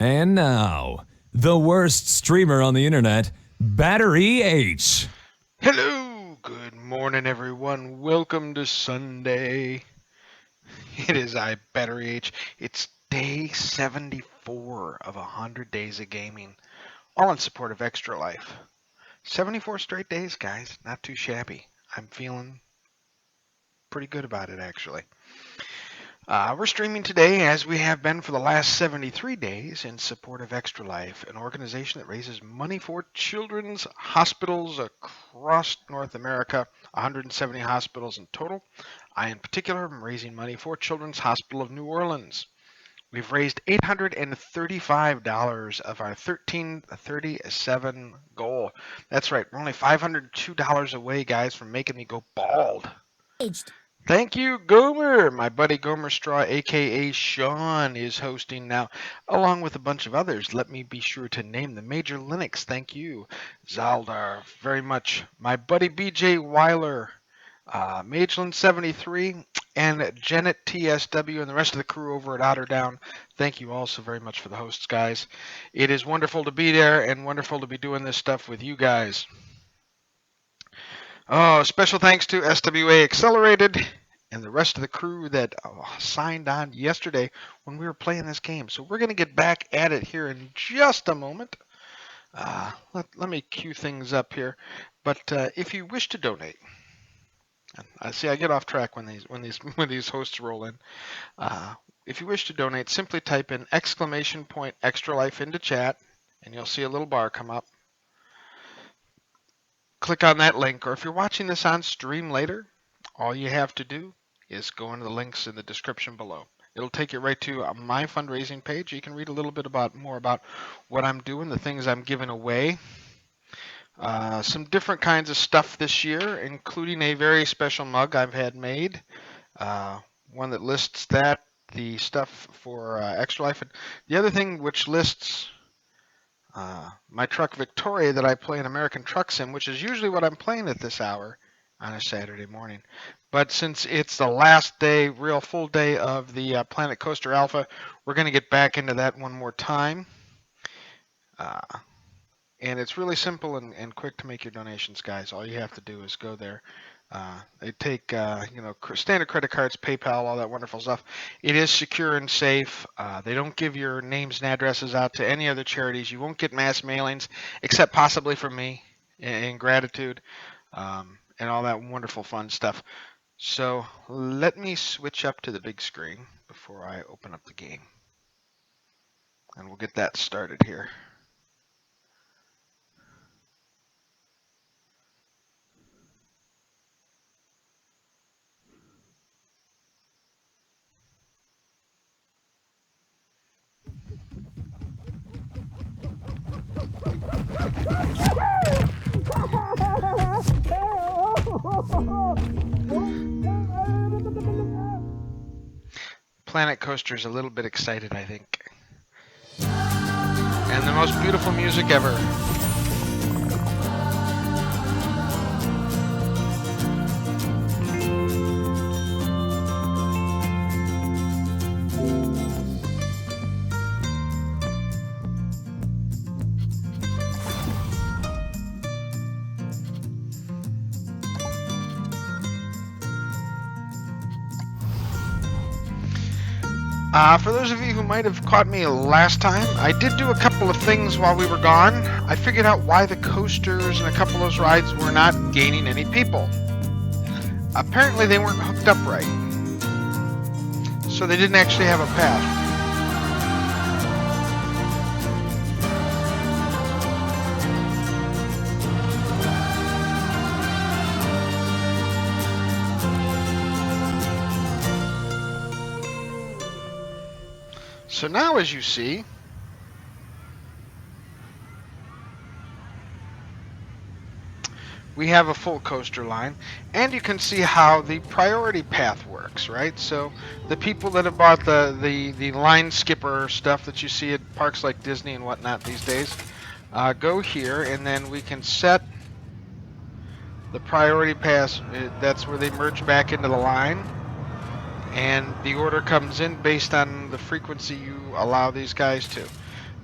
And now, the worst streamer on the internet, Battery H. Hello, good morning everyone. Welcome to Sunday. It is I, Battery H. It's day 74 of 100 days of gaming, all in support of Extra Life. 74 straight days, guys. Not too shabby. I'm feeling pretty good about it, actually. We're streaming today, as we have been for the last 73 days, in support of Extra Life, an organization that raises money for children's hospitals across North America, 170 hospitals in total. I, in particular, am raising money for Children's Hospital of New Orleans. We've raised $835 of our $1337 goal. That's right, we're only $502 away, guys, from making me go bald. Thank you, Gomer. My buddy Gomer Straw, aka Sean, is hosting now, along with a bunch of others. Let me be sure to name them. Major Linux, thank you. Zaldar, very much. My buddy BJ Weiler, Magelin73, and Janet TSW, and the rest of the crew over at Otterdown. Thank you all so very much for the hosts, guys. It is wonderful to be there and wonderful to be doing this stuff with you guys. Oh, special thanks to SWA Accelerated and the rest of the crew that signed on yesterday when we were playing this game. So we're going to get back at it here in just a moment. Let me cue things up here. But if you wish to donate, I see I get off track when these hosts roll in. If you wish to donate, simply type in !Extra Life into chat, and you'll see a little bar come up. Click on that link, or if you're watching this on stream later, all you have to do is go into the links in the description below. It'll take you right to my fundraising page. You can read a little bit more about what I'm doing, the things I'm giving away. Some different kinds of stuff this year, including a very special mug I've had made. One that lists the stuff for Extra Life. And the other thing which lists my truck Victoria that I play in American Truck Sim, which is usually what I'm playing at this hour on a Saturday morning. But since it's the last day, real full day of the Planet Coaster Alpha, we're going to get back into that one more time. And it's really simple and quick to make your donations, guys. All you have to do is go there. They take, standard credit cards, PayPal, all that wonderful stuff. It is secure and safe. They don't give your names and addresses out to any other charities. You won't get mass mailings, except possibly from me, in gratitude, and all that wonderful fun stuff. So let me switch up to the big screen before I open up the game. And we'll get that started here. Planet Coaster's a little bit excited, I think. And the most beautiful music ever. For those of you who might have caught me last time, I did do a couple of things while we were gone. I figured out why the coasters and a couple of those rides were not gaining any people. Apparently they weren't hooked up right, so they didn't actually have a path. So now, as you see, we have a full coaster line, and you can see how the priority path works, right? So the people that have bought the line skipper stuff that you see at parks like Disney and whatnot these days, go here, and then we can set the priority pass. That's where they merge back into the line. And the order comes in based on the frequency you allow these guys to.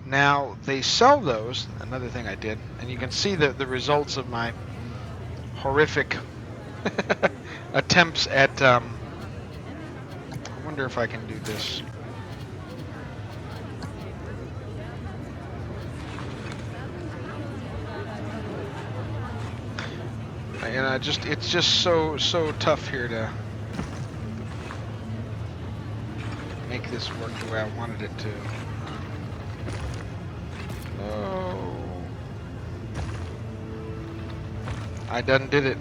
Now, they sell those, another thing I did, and you can see the results of my horrific attempts at, I wonder if I can do this. And it's just so tough here to make this work the way I wanted it to. Oh, I done did it.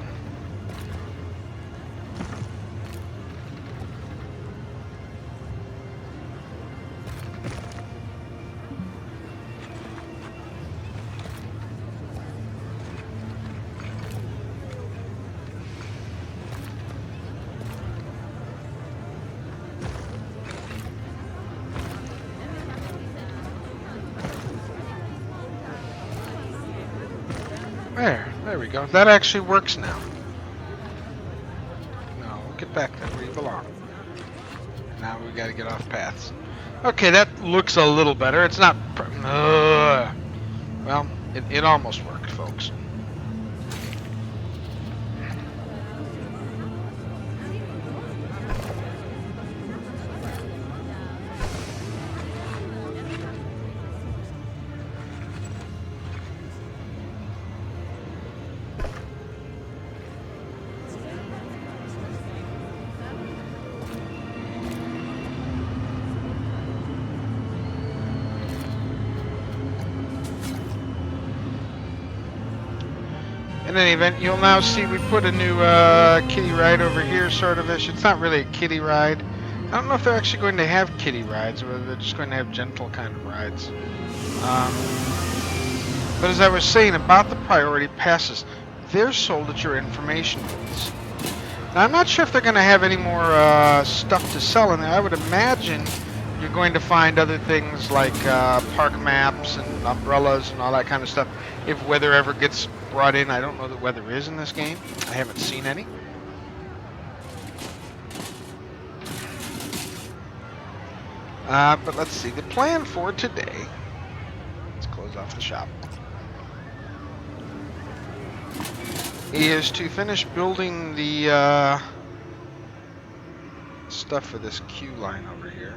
There we go. That actually works now. No, get back there where you belong. Now we got to get off paths. Okay, that looks a little better. It's not... well, it almost worked, folks. In any event, you'll now see we put a new kiddie ride over here, sort of ish. It's not really a kiddie ride. I don't know if they're actually going to have kiddie rides, or whether they're just going to have gentle kind of rides. But as I was saying about the priority passes, they're sold at your information booths. Now, I'm not sure if they're going to have any more stuff to sell in there. I would imagine you're going to find other things like park maps and umbrellas and all that kind of stuff. If weather ever gets brought in, I don't know that weather is in this game. I haven't seen any. But let's see. The plan for today. Let's close off the shop. Is to finish building the stuff for this queue line over here.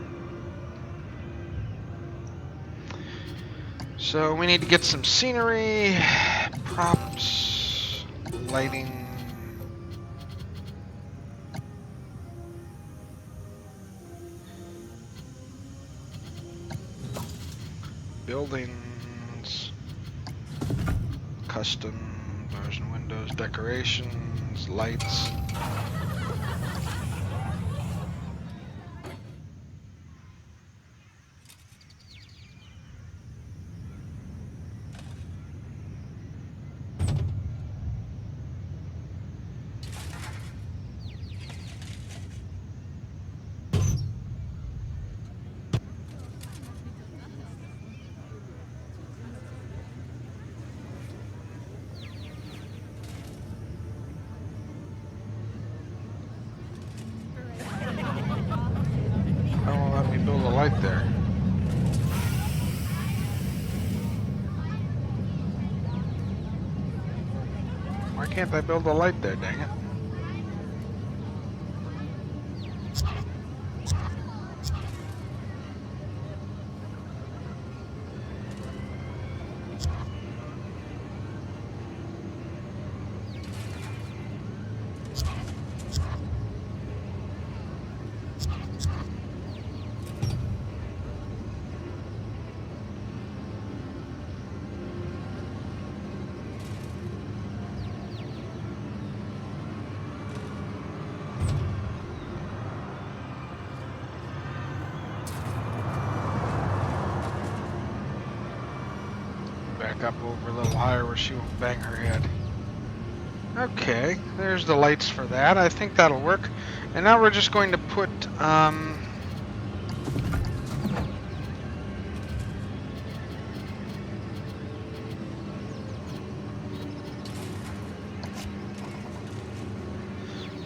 So we need to get some scenery, props, lighting. Buildings, custom doors and windows, decorations, lights. Build a light there. Why can't I build a light there, dang it? Back up over a little higher where she won't bang her head. Okay, there's the lights for that. I think that'll work. And now we're just going to put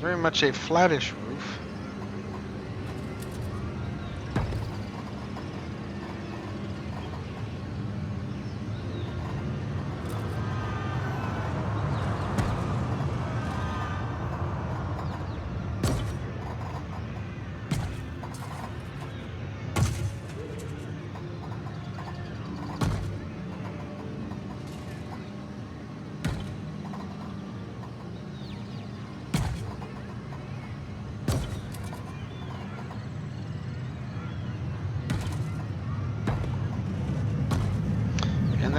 very much a flattish roof.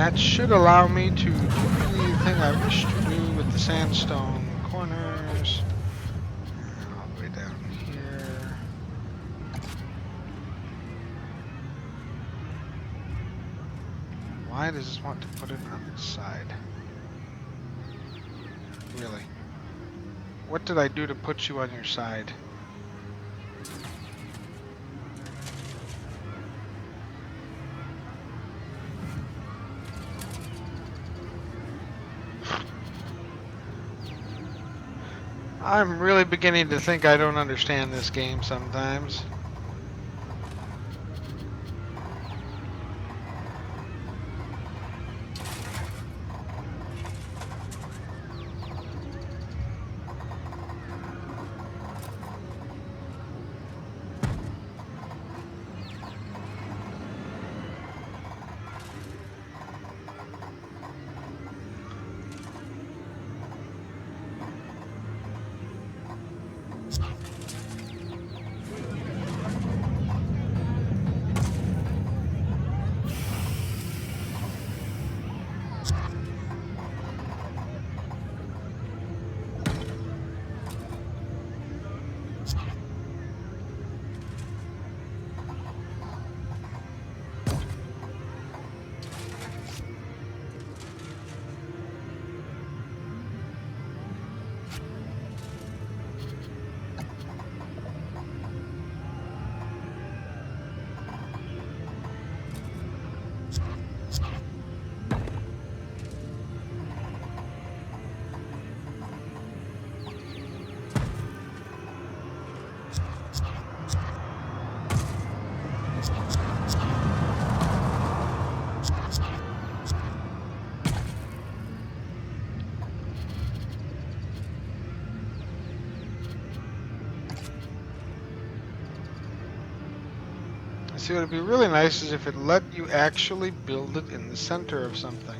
that should allow me to do the thing I wish to do with the sandstone corners. And all the way down here. Why does this want to put it on its side? Really? What did I do to put you on your side? I'm really beginning to think I don't understand this game sometimes. See, what would be really nice is if it let you actually build it in the center of something.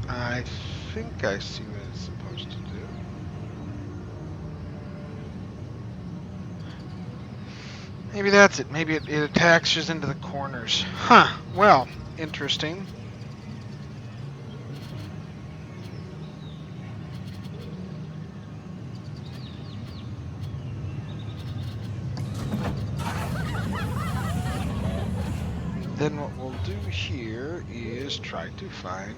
I think I see what it's supposed to do. Maybe that's it. Maybe it attaches into the corners. Huh. Well, interesting. Then what we'll do here is try to find...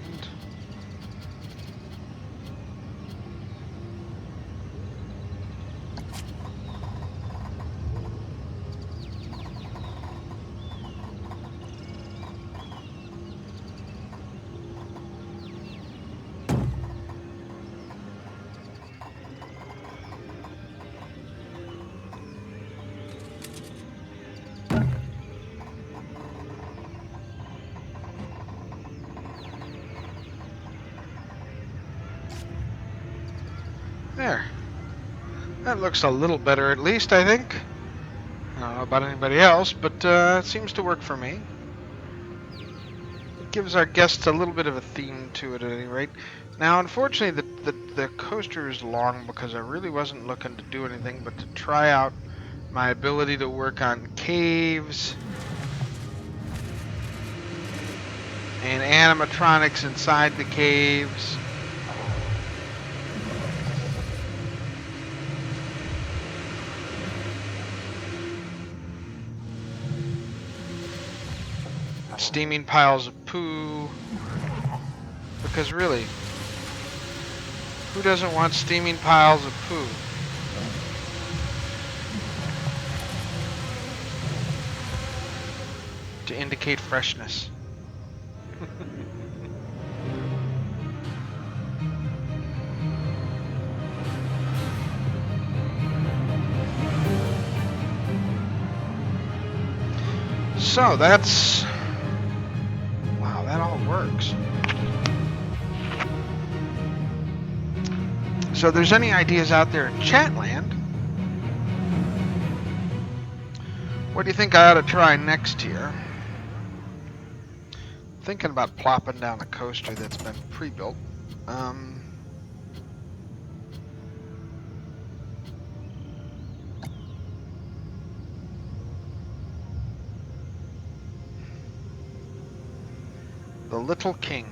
There. That looks a little better, at least, I think. I don't know about anybody else, but it seems to work for me. It gives our guests a little bit of a theme to it, at any rate. Now, unfortunately, the coaster is long because I really wasn't looking to do anything but to try out my ability to work on caves and animatronics inside the caves. Steaming piles of poo. Because really, who doesn't want steaming piles of poo? To indicate freshness. So that's... wow, that all works. So if there's any ideas out there in Chatland, What do you think I ought to try next here? Thinking about plopping down a coaster that's been pre-built. The Little King.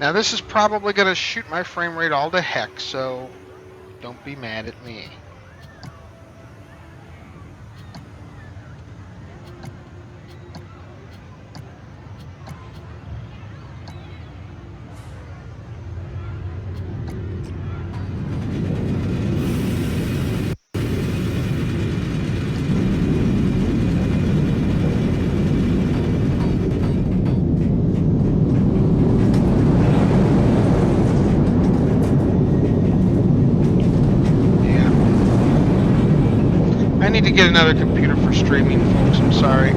Now this is probably going to shoot my frame rate all to heck, so don't be mad at me. I need to get another computer for streaming, folks. I'm sorry.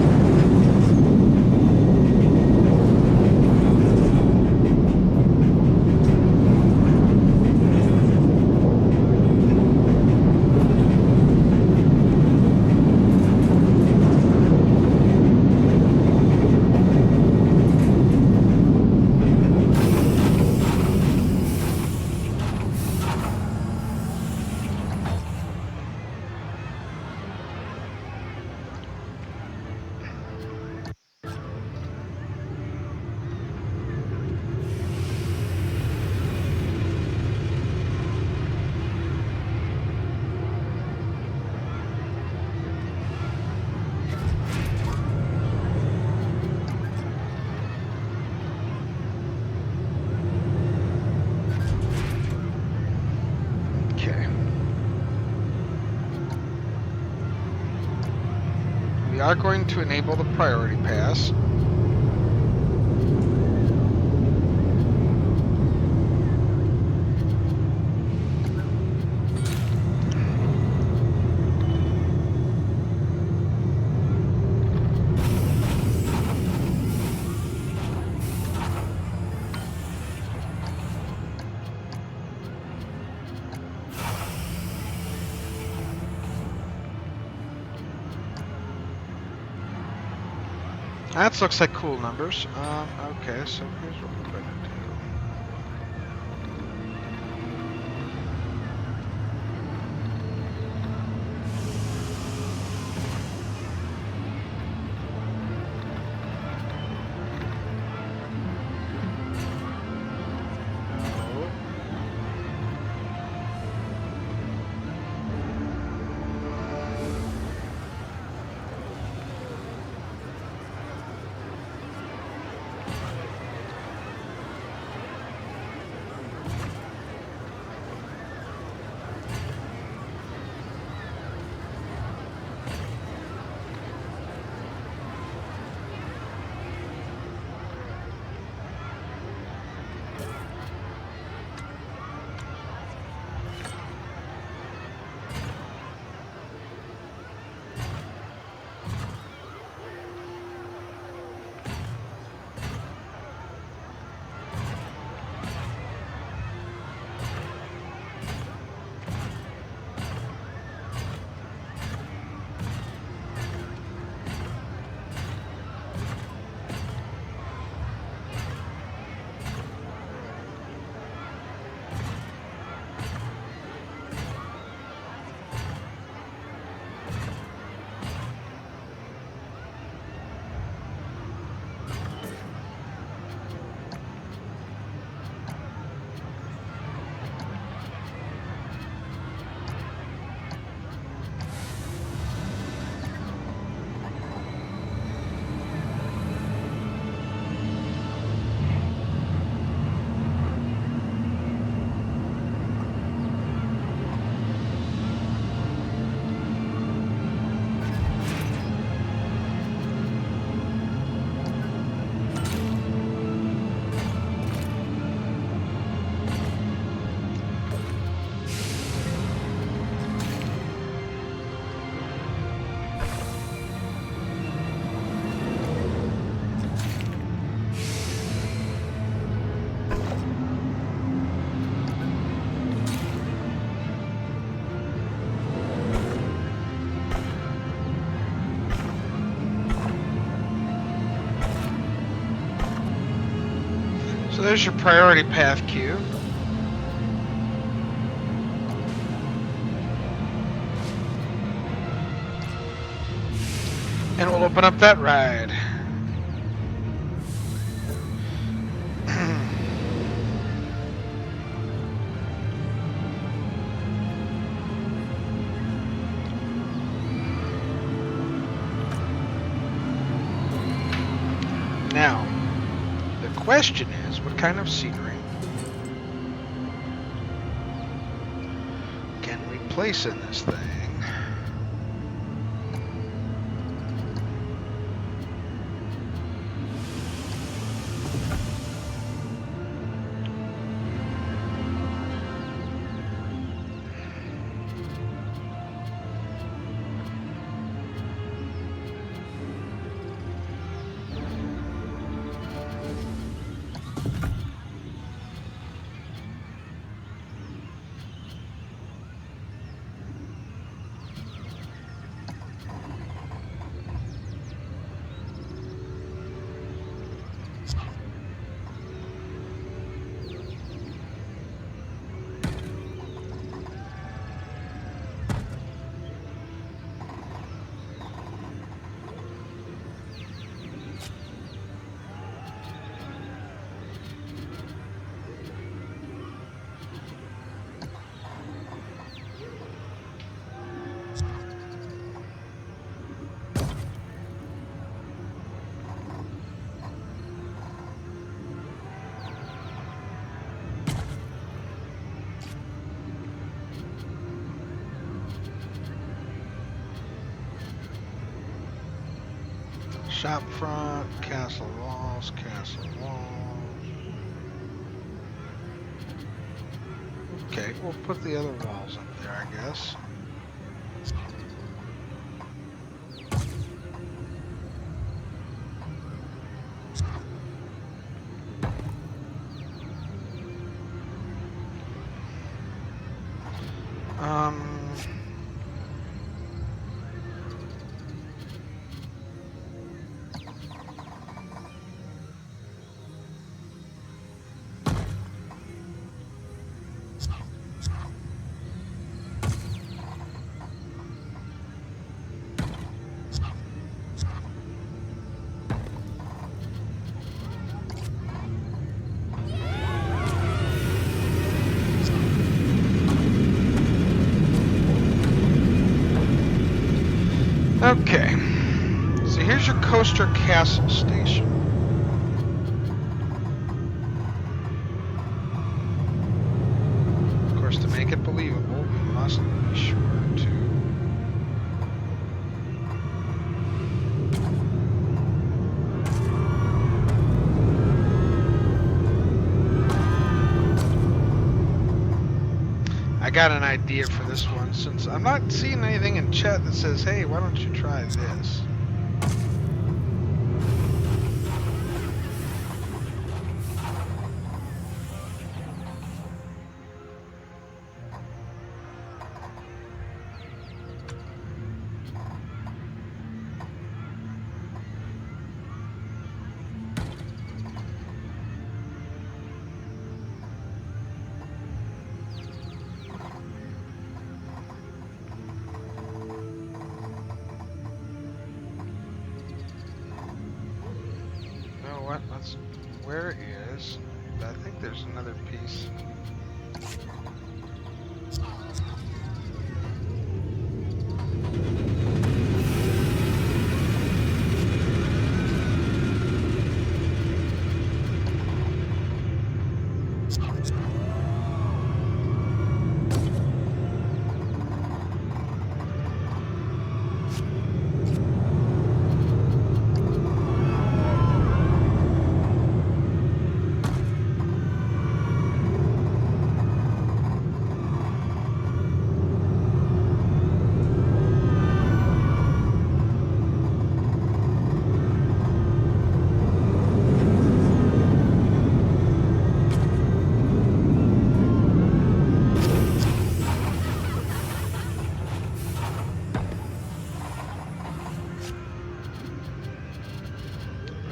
We are going to enable the priority pass. That looks like cool numbers. Okay, so here's what we're going to do. So there's your priority path cue. And we'll open up that ride. Now, the question is, what kind of scenery can we place in this thing? Shop front, castle walls, castle walls. Okay, we'll put the other walls up there, I guess. Okay, so here's your coaster castle station. Of course, to make it believable, we must be sure to I got an idea for this one, since I'm not seeing anything in chat that says, hey, why don't you try this? Where is, I think there's another piece.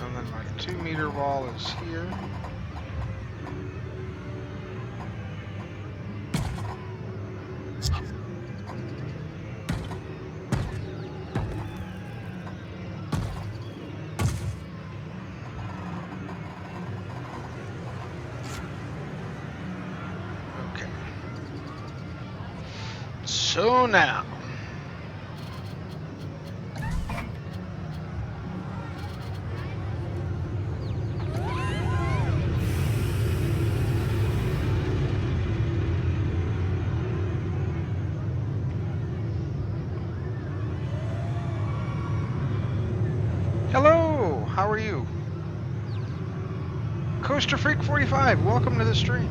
And then my 2-meter wall is here. So now, hello, how are you? Coaster Freak 45, welcome to the stream.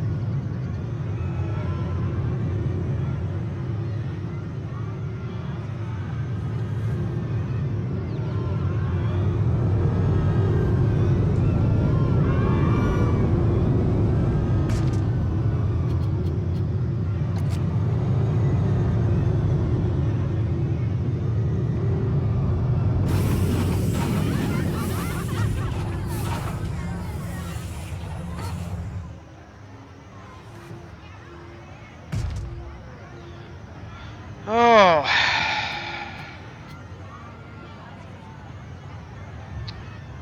Oh,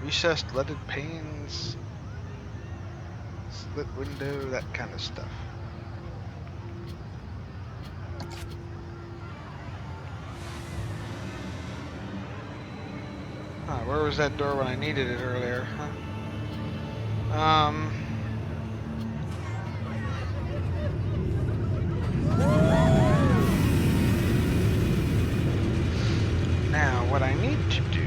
recessed leaded panes, split window, that kind of stuff. Where was that door when I needed it earlier? Huh? Now, what I need to do...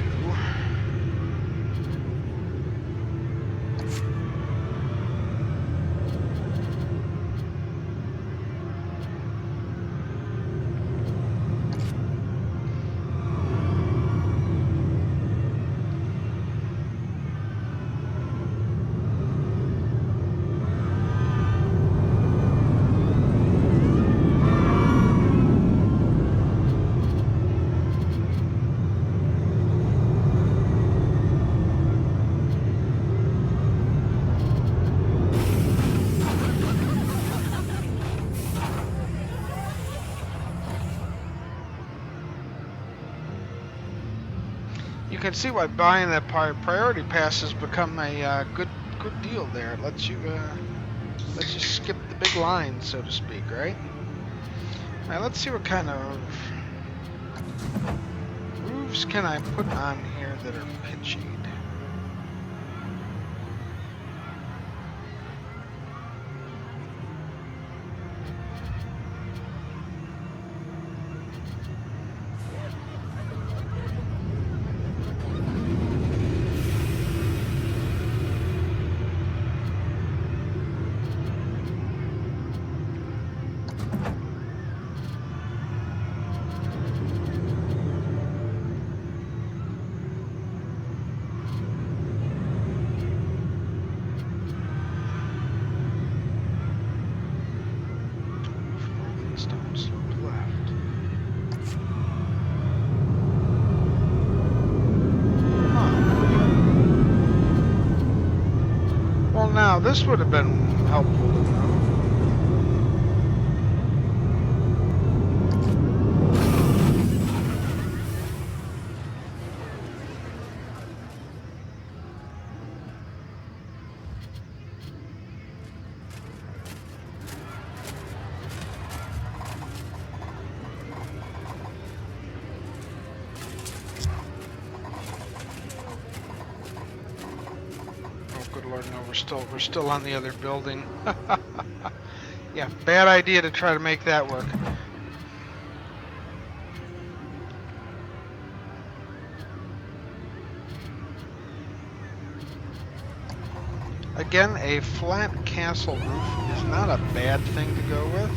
You can see why buying that priority pass has become a good deal there. It lets you skip the big line, so to speak, right? All right, let's see what kind of roofs can I put on here that are pitched. Now, this would have been helpful to know. We're still on the other building. Yeah, bad idea to try to make that work. Again, a flat castle roof is not a bad thing to go with.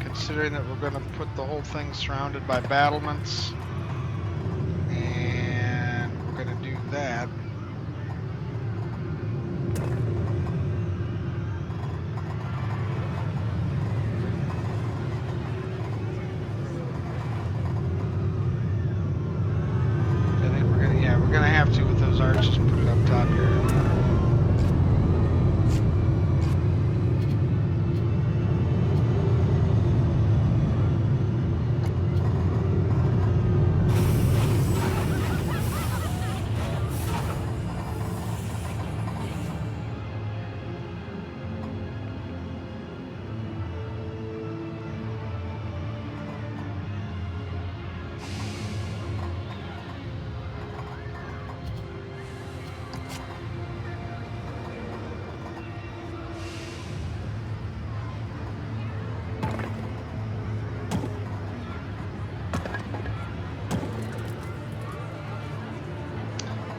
Considering that we're going to put the whole thing surrounded by battlements. That. I think we're gonna have to with those arches put it up top here.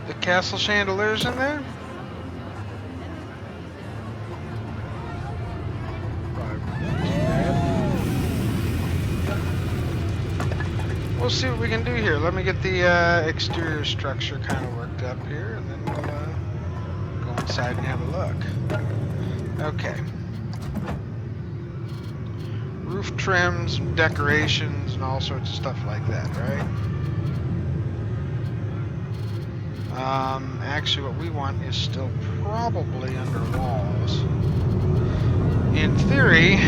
The castle chandeliers in there? We'll see what we can do here. Let me get the exterior structure kind of worked up here, and then we'll go inside and have a look. Okay. Roof trims, decorations, and all sorts of stuff like that, right? Actually, what we want is still probably under walls. In theory,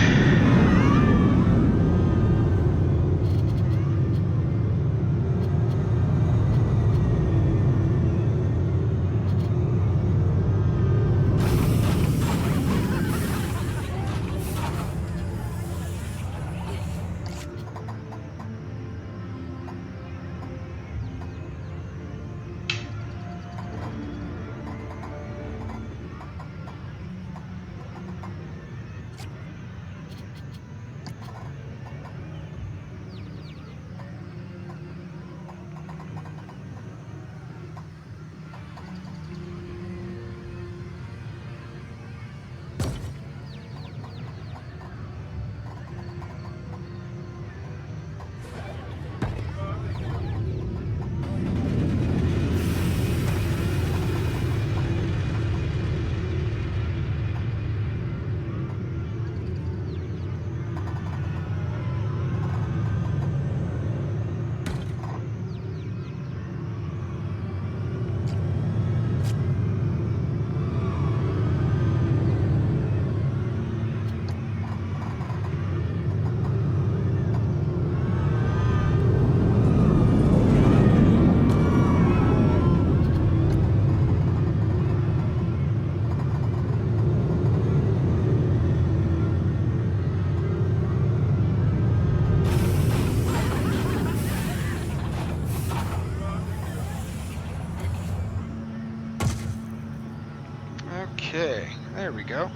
okay, there we go.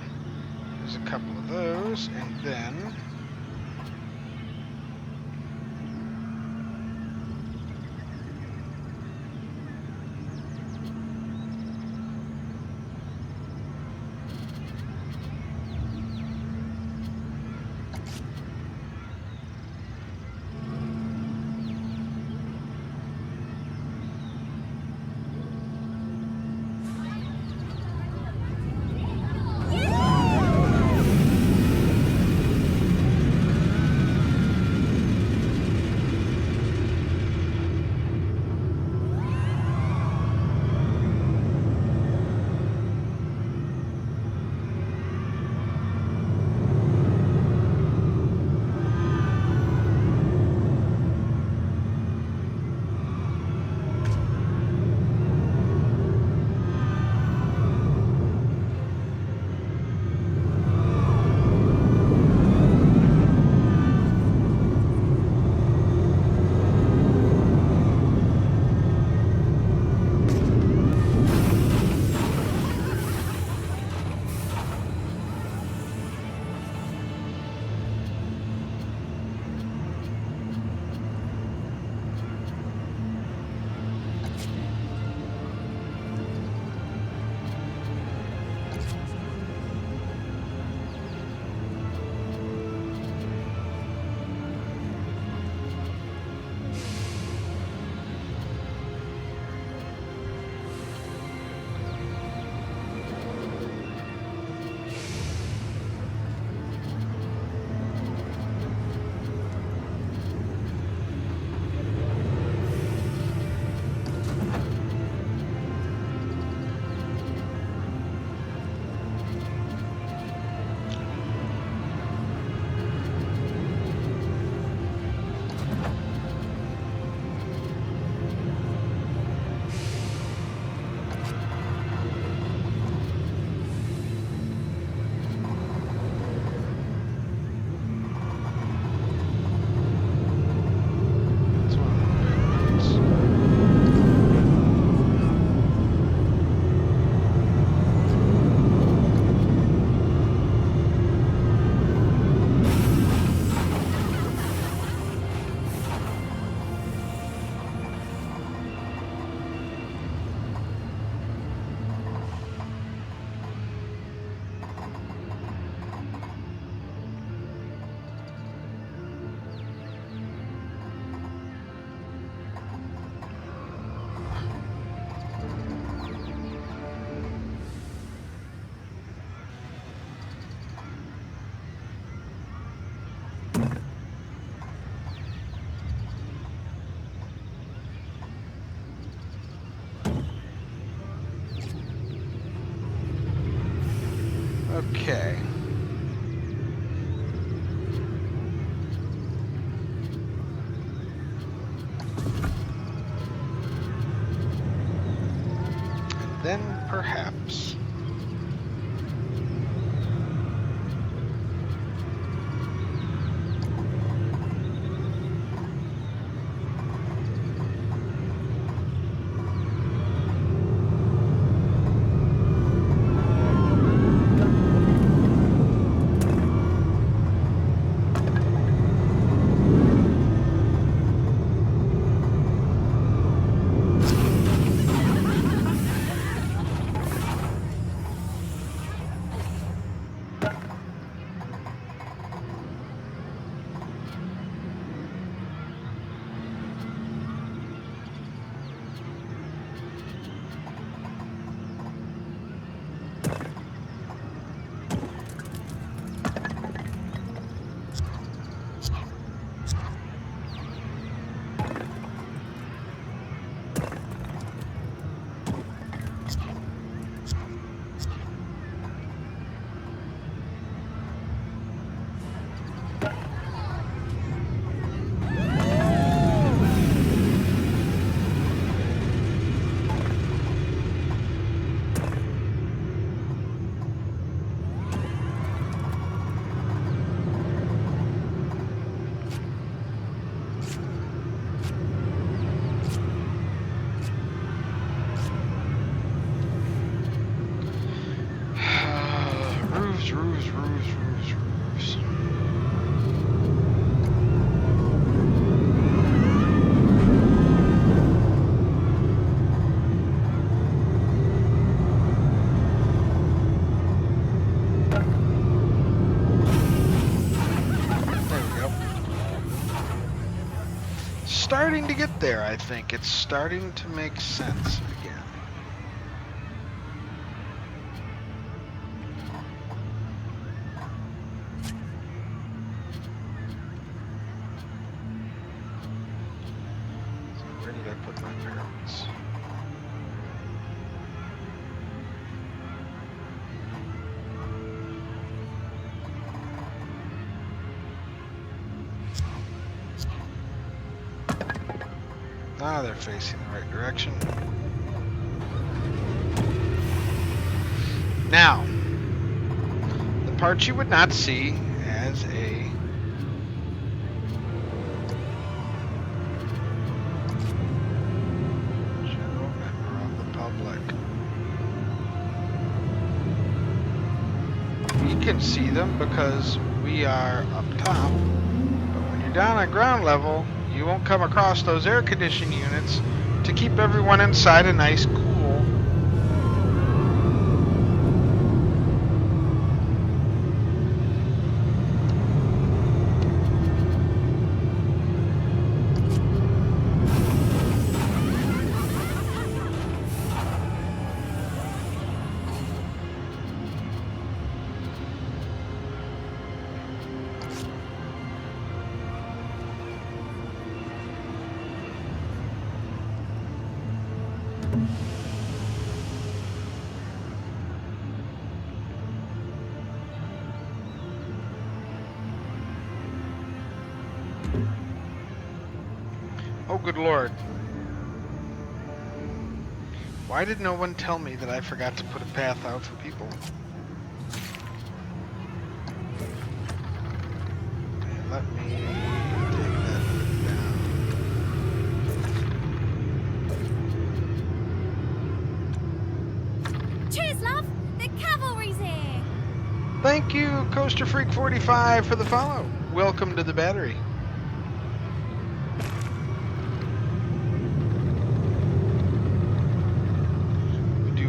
There's a couple of those, and then Okay. And then perhaps... roofs. There we go. Starting to get there, I think. It's starting to make sense again. Where did I put my pyramids? Ah, they're facing the right direction. Now, the part you would not see as a general member of the public. We can see them because we are up top, but when you're down at ground level, you won't come across those air conditioning units to keep everyone inside a nice cool. Oh, good Lord. Why did no one tell me that I forgot to put a path out for people? And let me take that down. Cheers, love! The cavalry's here! Thank you, Coaster Freak 45, for the follow. Welcome to the battery.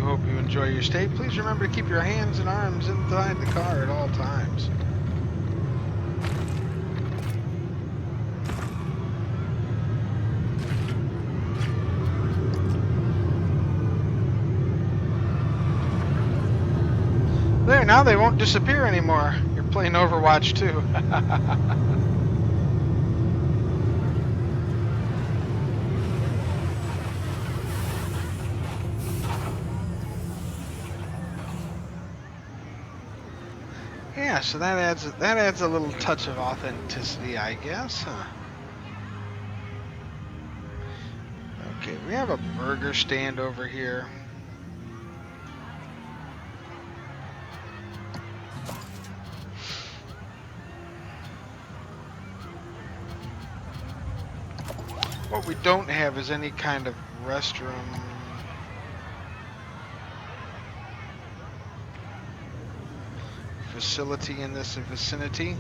Hope you enjoy your stay. Please remember to keep your hands and arms inside the car at all times. There, now they won't disappear anymore. You're playing Overwatch too. Yeah, so that adds a little touch of authenticity, I guess. Huh? Okay, we have a burger stand over here. What we don't have is any kind of restroom facility in this vicinity.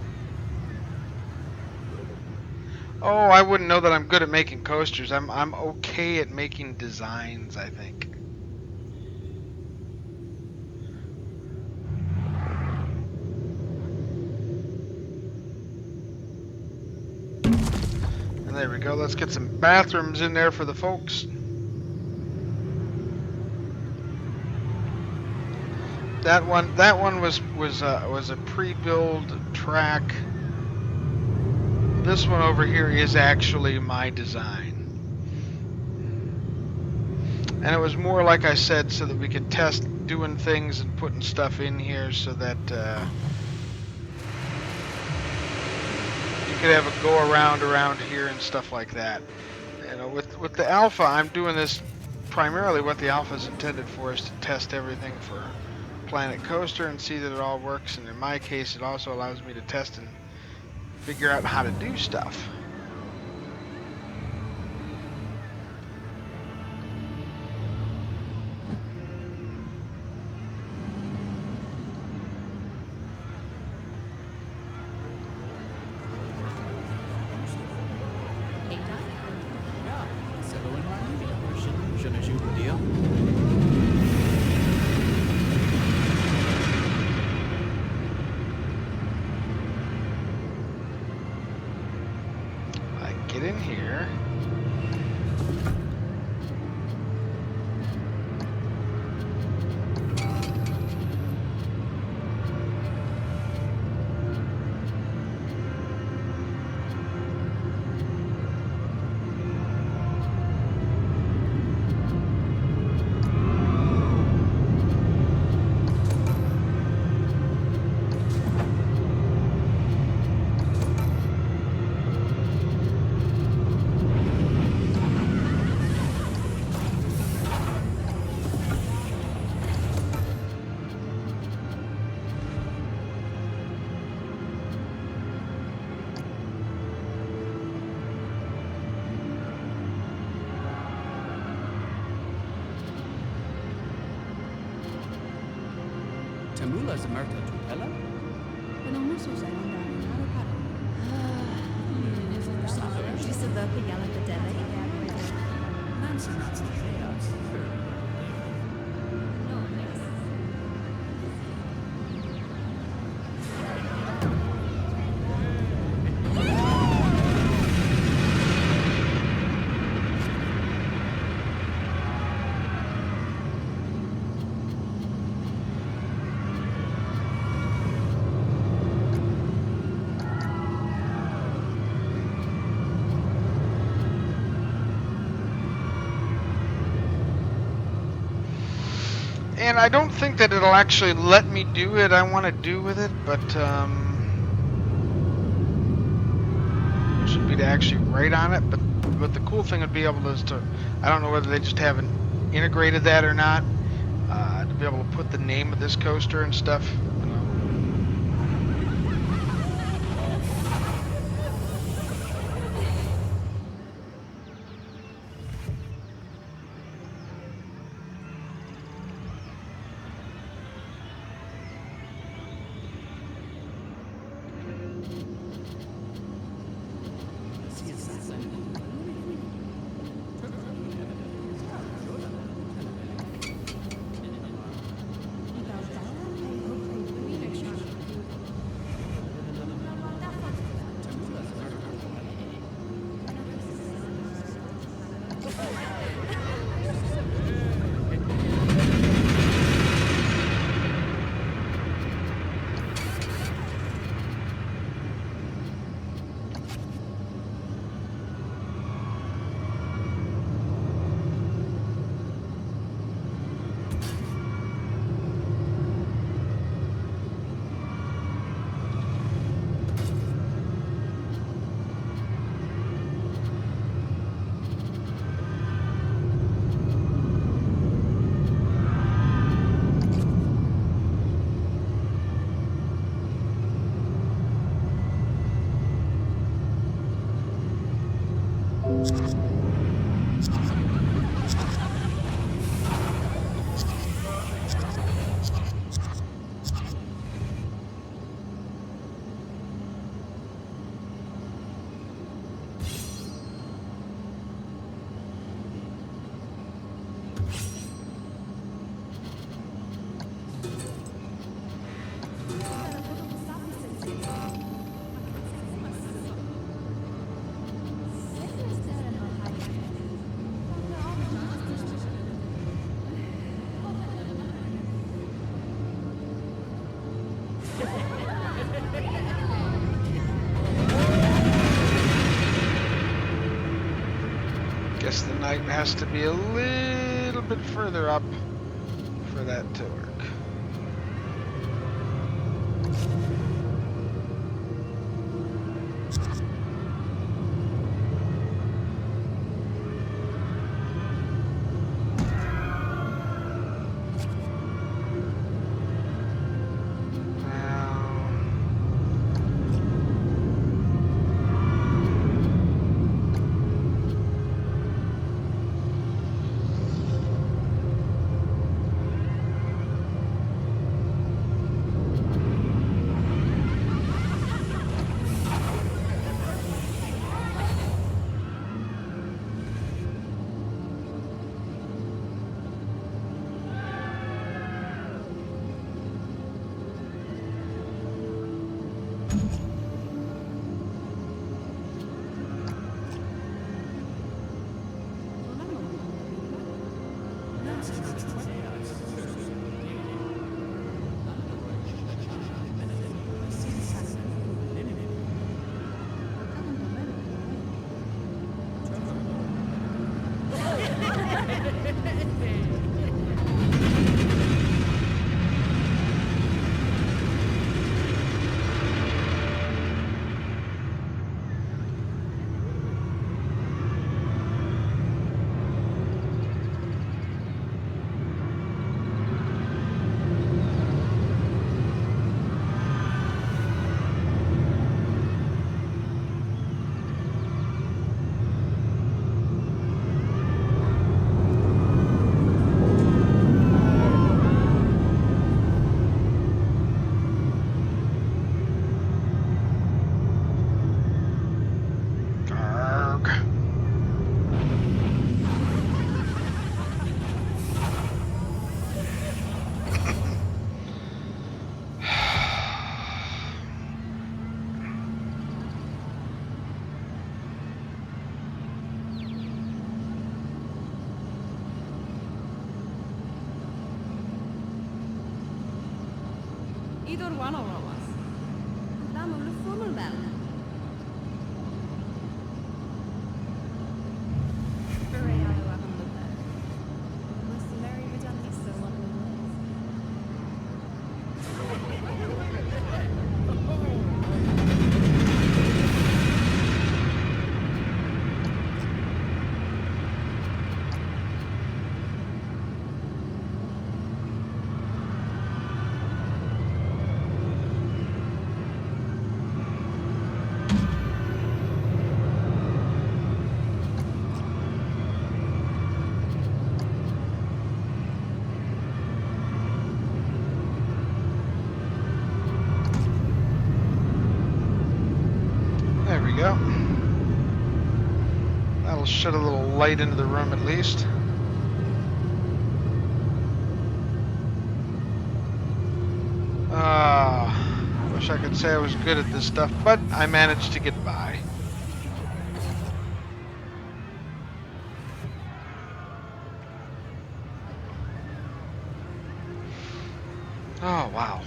Oh, I wouldn't know that I'm good at making coasters. I'm okay at making designs, I think. And there we go. Let's get some bathrooms in there for the folks. That one was a pre-build track. This one over here is actually my design. And it was more, like I said, so that we could test doing things and putting stuff in here so that you could have a go around here and stuff like that. You know, with the alpha, I'm doing this primarily. What the alpha is intended for is to test everything for Planet Coaster and see that it all works. And in my case, it also allows me to test and figure out how to do stuff. Get in here. Tamula Zamerta Tutela? And I don't think that it'll actually let me do it. I want to do with it, but which would be to actually write on it. But the cool thing would be able to, I don't know whether they just haven't integrated that or not, to be able to put the name of this coaster and stuff. Guess the knight has to be a little bit further up for that to work. Idor Wanowas. Namul Fummelbell. There we go. That'll shed a little light into the room at least. I wish I could say I was good at this stuff, but I managed to get by. Oh, wow.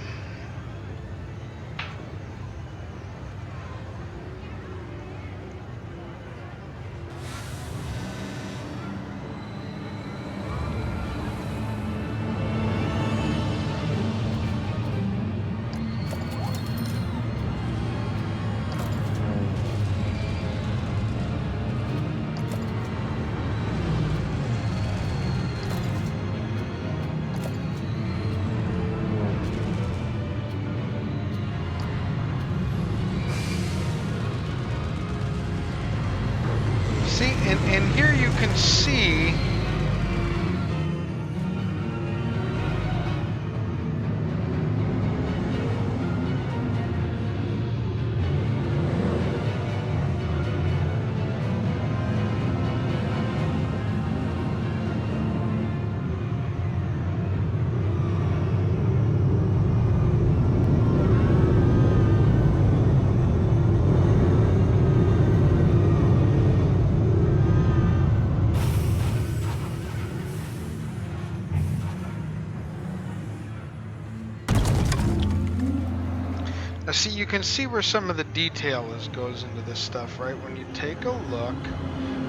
See, you can see where some of the detail goes into this stuff, right? When you take a look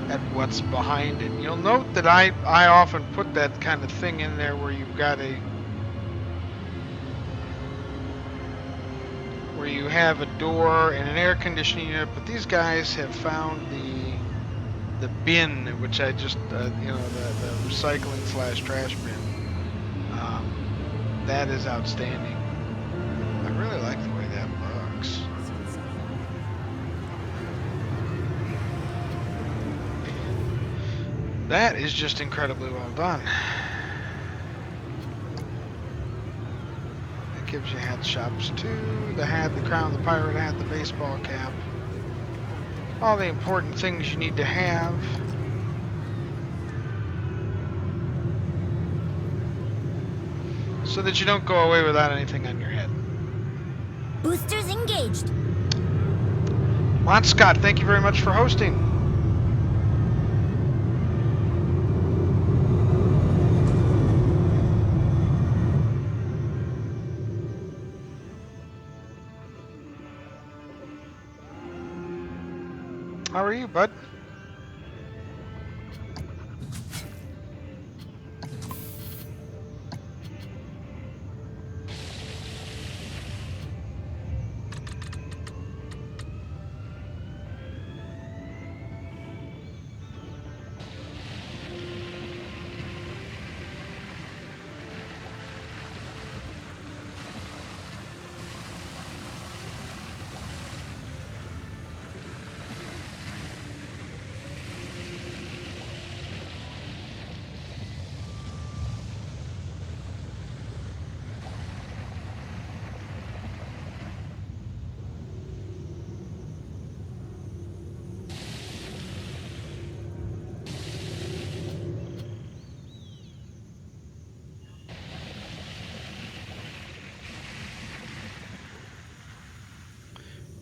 at what's behind it, you'll note that I often put that kind of thing in there where you've got where you have a door and an air conditioning unit, but these guys have found the bin, which I just you know, the recycling slash trash bin. That is outstanding. I really like the way that looks. That is just incredibly well done. It gives you hat shops too. The hat, the crown, the pirate hat, the baseball cap. All the important things you need to have. So that you don't go away without anything on your head. Boosters engaged. Lon Scott, thank you very much for hosting. How are you, bud?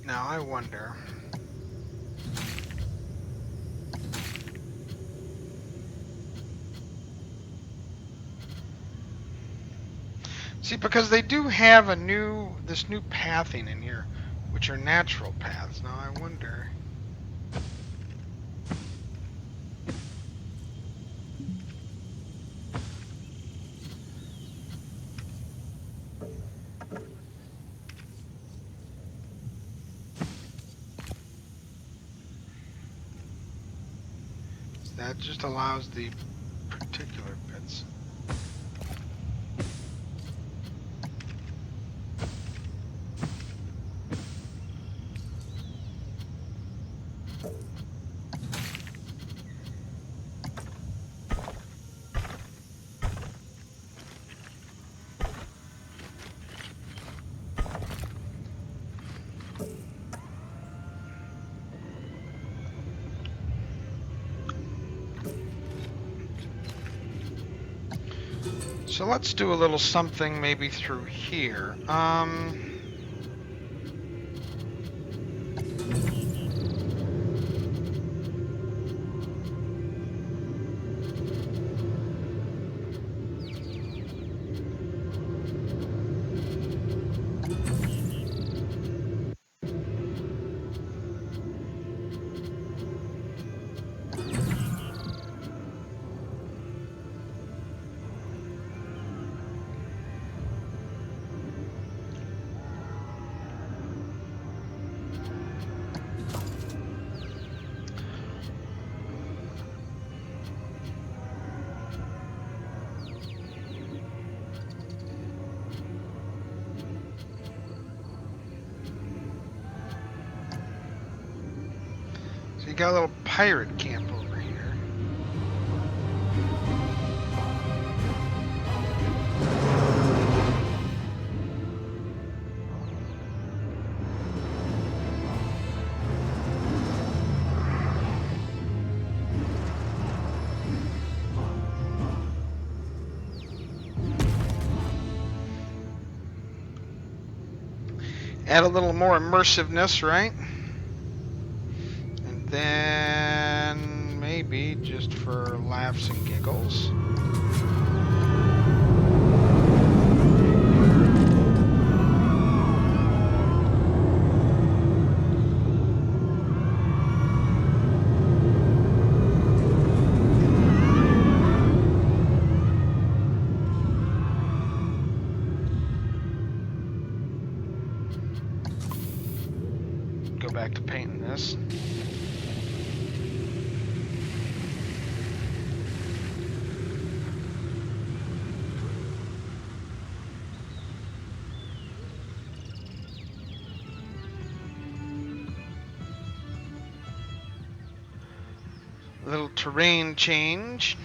Now I wonder. See, because they do have this new pathing in here, which are natural paths. Now I wonder. That just allows the particular bits. So let's do a little something maybe through here. So you got a little pirate camp over here. Add a little more immersiveness, right? And then maybe just for laughs and giggles. get to painting this. A little terrain change.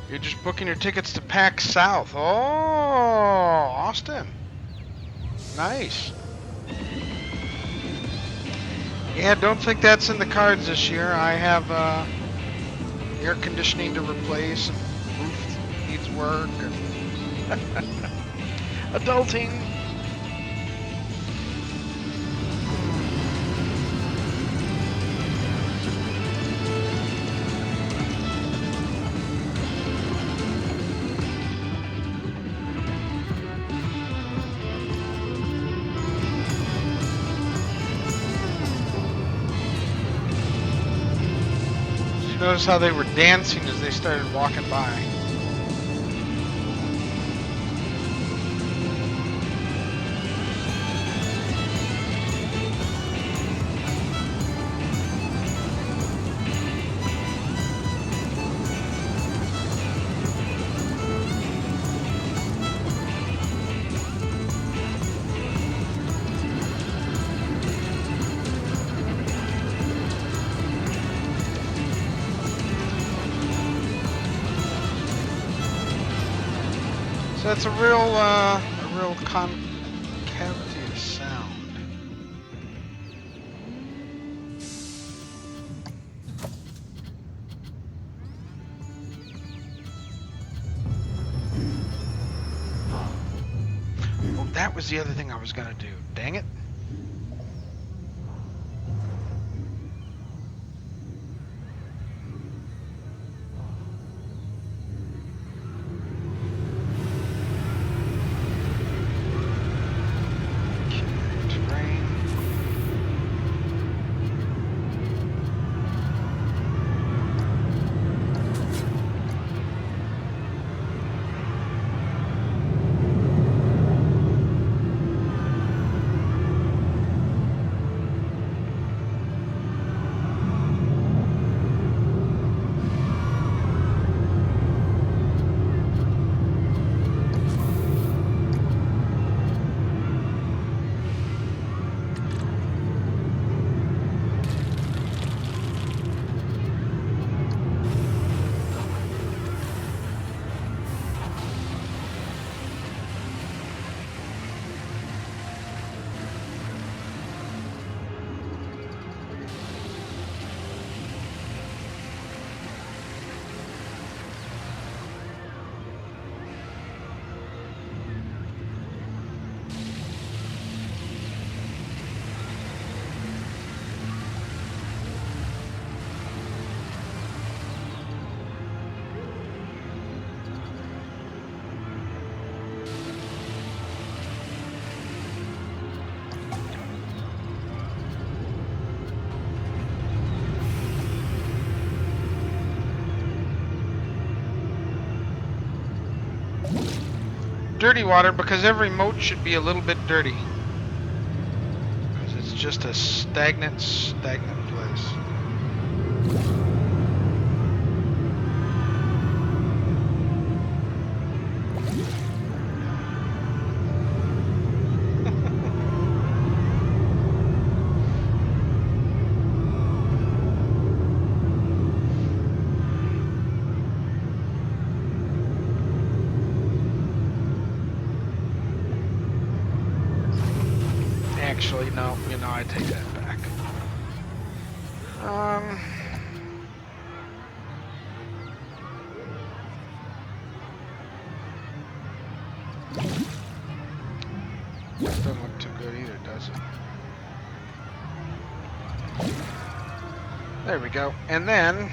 You're just booking your tickets to PAX South. Oh, Austin. Nice. Yeah, don't think that's in the cards this year. I have air conditioning to replace, and roof needs work. Adulting. Notice how they were dancing as they started walking by. So that's a real concavity of sound. Oh, that was the other thing I was gonna do. Dang it. Dirty water, because every moat should be a little bit dirty. Because it's just a stagnant place. Actually, no, I take that back. Doesn't look too good either, does it? There we go. And then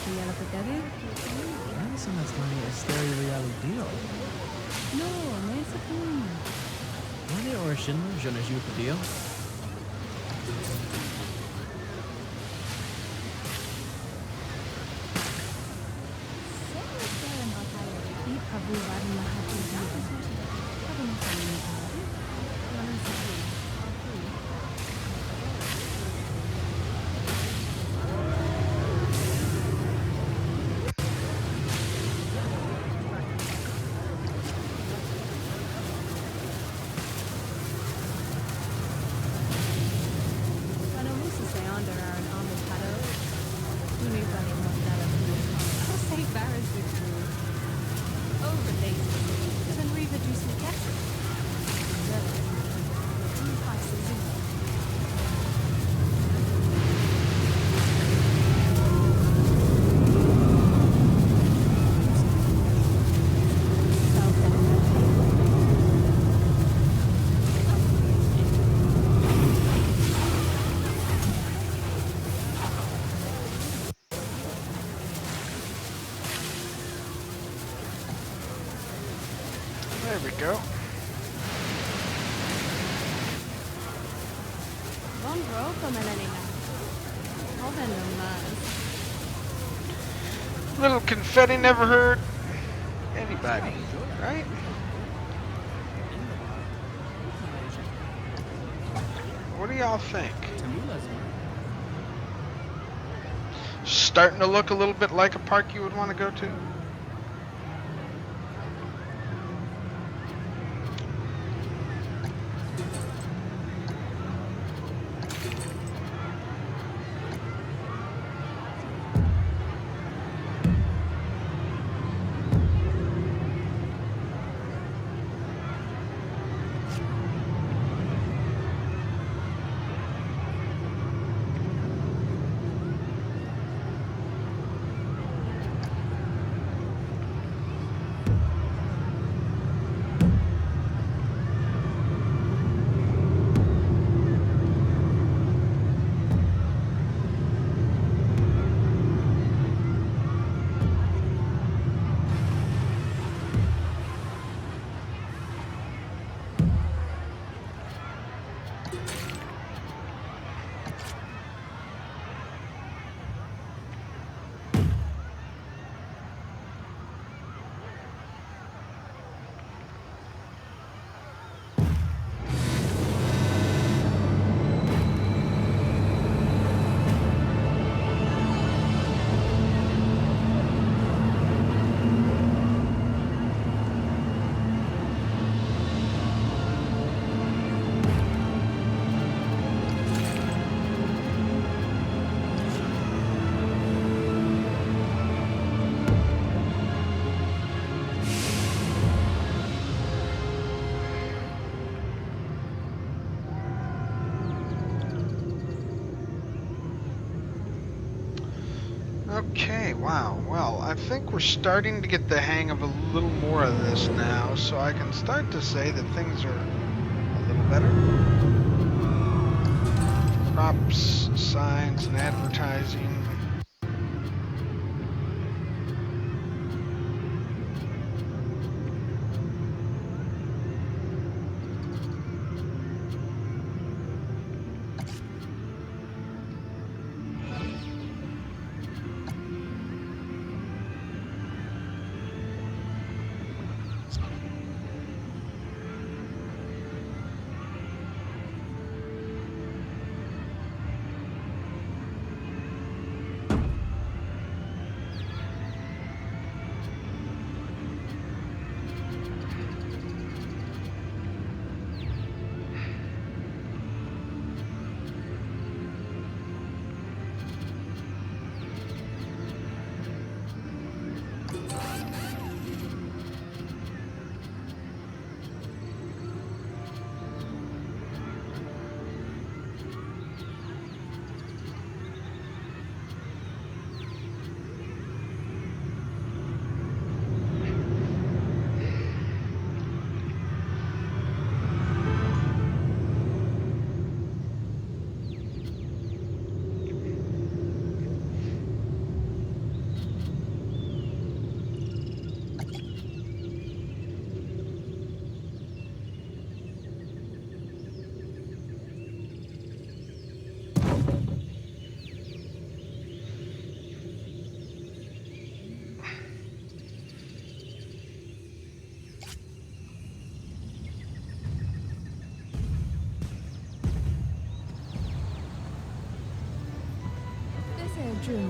Kayala Pagade? Essa nastanie esteri realideo. No, may sa kung. Mani orishin je ne joue padio. Di paburan mahati dia. Apa masalah ini? Mana sih? Kalau musuh saya under our armored paddle, ini balik modal. I'll say Barras with you. Overlays can reproduce the captain. There we go. Von Rope Melanina. Hoven Little confetti never hurt anybody, right? What do y'all think? Tamula's a Starting to look a little bit like a park you would want to go to? Okay, wow. Well, I think we're starting to get the hang of a little more of this now, so I can start to say that things are a little better. Props, signs, and advertising.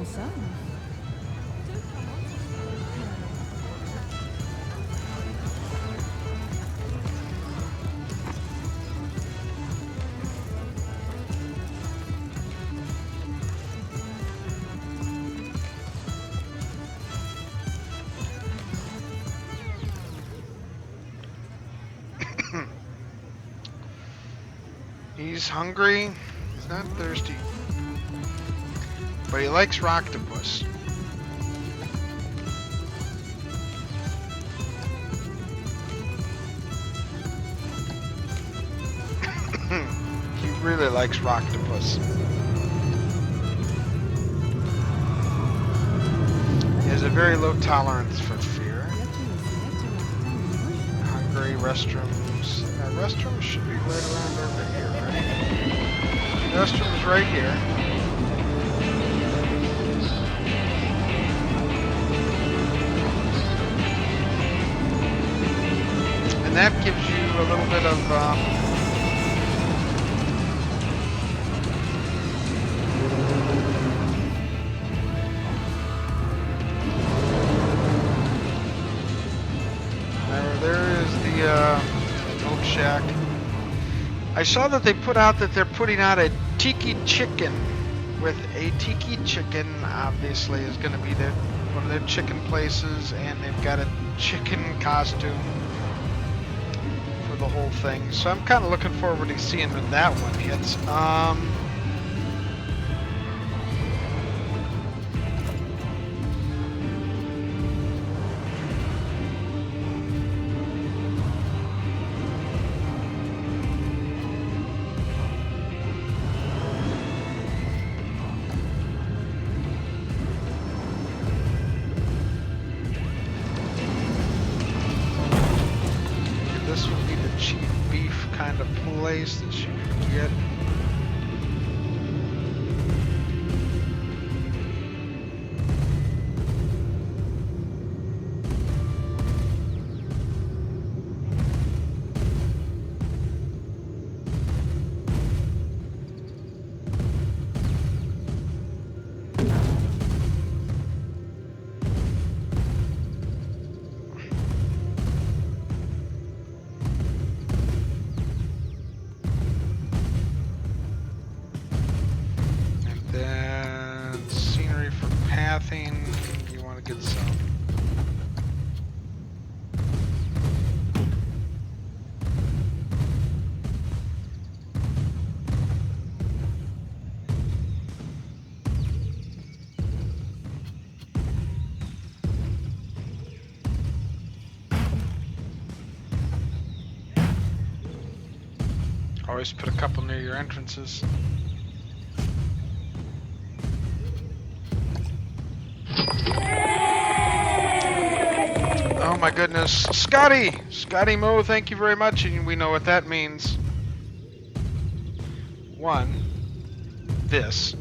Even so. He's hungry. He's not thirsty. But he likes Rocktopus. He really likes Rocktopus. He has a very low tolerance for fear. Hungry, restrooms. Restrooms should be right around over here, right? Restrooms right here. And that gives you a little bit of there is the oat shack. I saw that they put out that they're putting out a tiki chicken. With a tiki chicken, obviously, is going to be one of their chicken places, and they've got a chicken costume for the whole thing. So I'm kind of looking forward to seeing when that one hits. This would be the cheap beef kind of place that you can get. You want to get some. Always put a couple near your entrances. Oh my goodness. Scotty Mo, thank you very much, and we know what that means. One, this.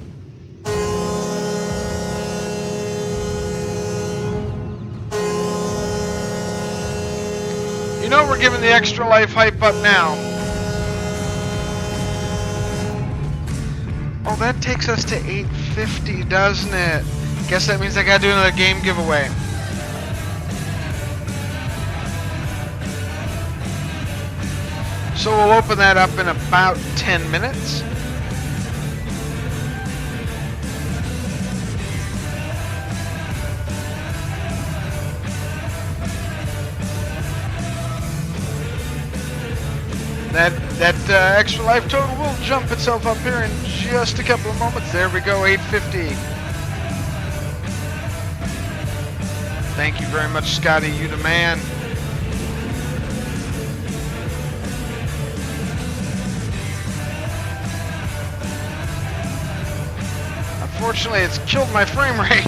You know we're giving the Extra Life hype up now. Oh, that takes us to 850, doesn't it? Guess that means I gotta do another game giveaway. So we'll open that up in about 10 minutes. That Extra Life total will jump itself up here in just a couple of moments. There we go, 850. Thank you very much, Scotty. You the man. Unfortunately, it's killed my frame rate.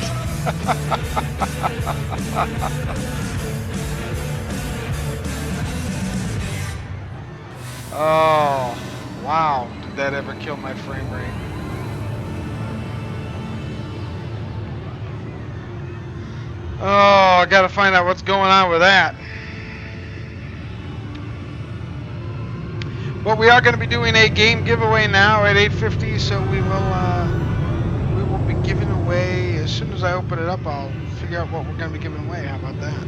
Oh, wow. Did that ever kill my frame rate? Oh, I gotta find out what's going on with that. But we are going to be doing a game giveaway now at 850, so we will be giving away as soon as I open it up, I'll figure out what we're going to be giving away. How about that?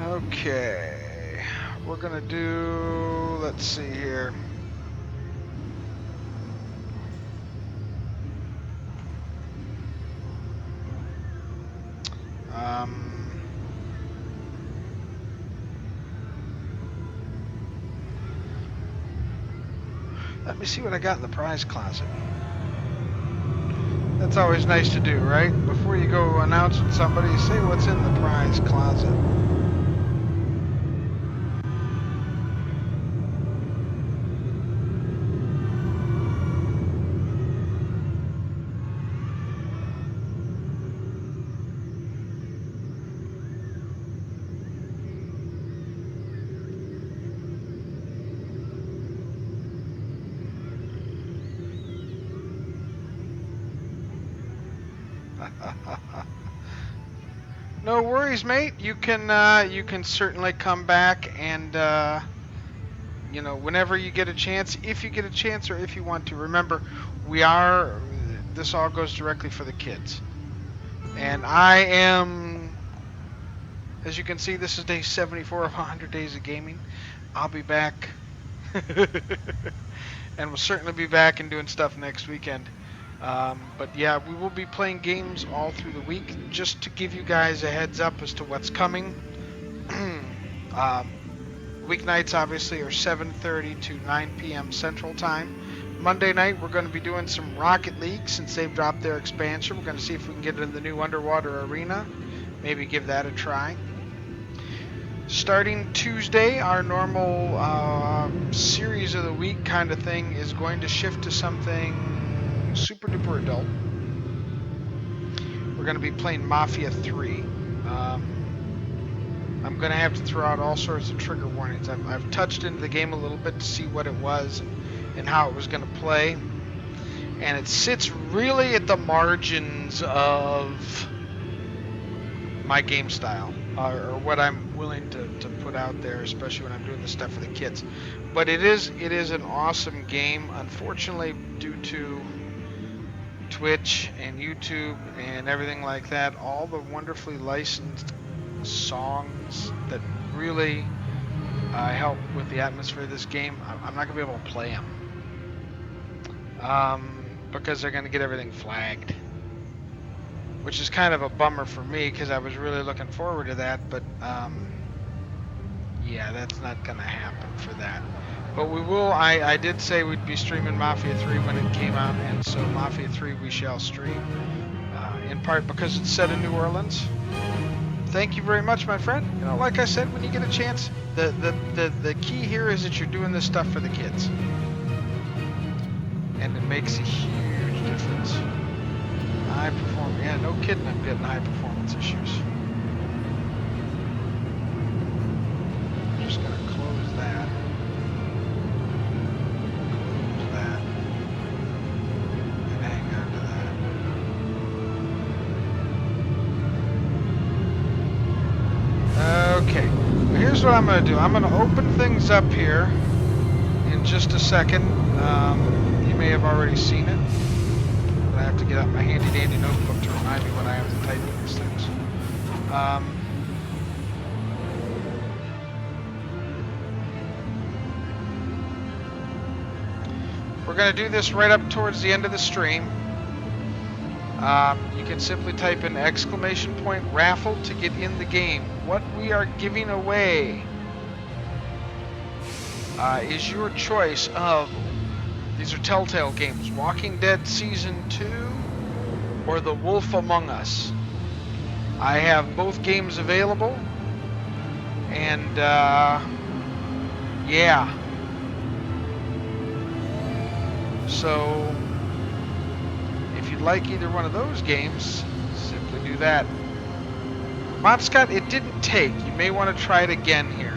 Okay, we're gonna do, let's see here. Let me see what I got in the prize closet. That's always nice to do, right? Before you go announce with somebody, say what's in the prize closet. No worries, mate. You can certainly come back and you know, whenever you get a chance, if you get a chance or if you want to. Remember, this all goes directly for the kids. And I am, as you can see, this is day 74 of 100 days of gaming. I'll be back. And we'll certainly be back and doing stuff next weekend. But yeah, we will be playing games all through the week, just to give you guys a heads up as to what's coming. Weeknights obviously are 7:30 to 9 p.m. Central Time. Monday night we're going to be doing some Rocket League since they've dropped their expansion. We're going to see if we can get into the new underwater arena. Maybe give that a try. Starting Tuesday, our normal series of the week kind of thing is going to shift to something super duper adult. We're going to be playing Mafia 3. I'm going to have to throw out all sorts of trigger warnings. I've touched into the game a little bit to see what it was and how it was going to play. And it sits really at the margins of my game style, or what I'm willing to put out there, especially when I'm doing this stuff for the kids. But it is an awesome game. Unfortunately, due to Twitch and YouTube and everything like that, all the wonderfully licensed songs that really help with the atmosphere of this game, I'm not going to be able to play them because they're going to get everything flagged, which is kind of a bummer for me because I was really looking forward to that. But yeah, that's not going to happen for that. But we will. I did say we'd be streaming Mafia 3 when it came out, and so Mafia 3 we shall stream, in part because it's set in New Orleans. Thank you very much, my friend. You know, like I said, when you get a chance, the key here is that you're doing this stuff for the kids, and it makes a huge difference. High performance, yeah, no kidding, I'm getting high performance issues. I'm just gonna close that. Close that. And hang on to that. Okay, here's what I'm going to do. I'm going to open things up here in just a second. You may have already seen it, but I have to get out my handy dandy notebook to remind me when I have to type these things. We're going to do this right up towards the end of the stream. You can simply type in !raffle to get in the game. What we are giving away is your choice of These are Telltale games. Walking Dead Season 2 or The Wolf Among Us. I have both games available. And, yeah. So, if you'd like either one of those games, simply do that. Mod Scott, it didn't take. You may want to try it again here.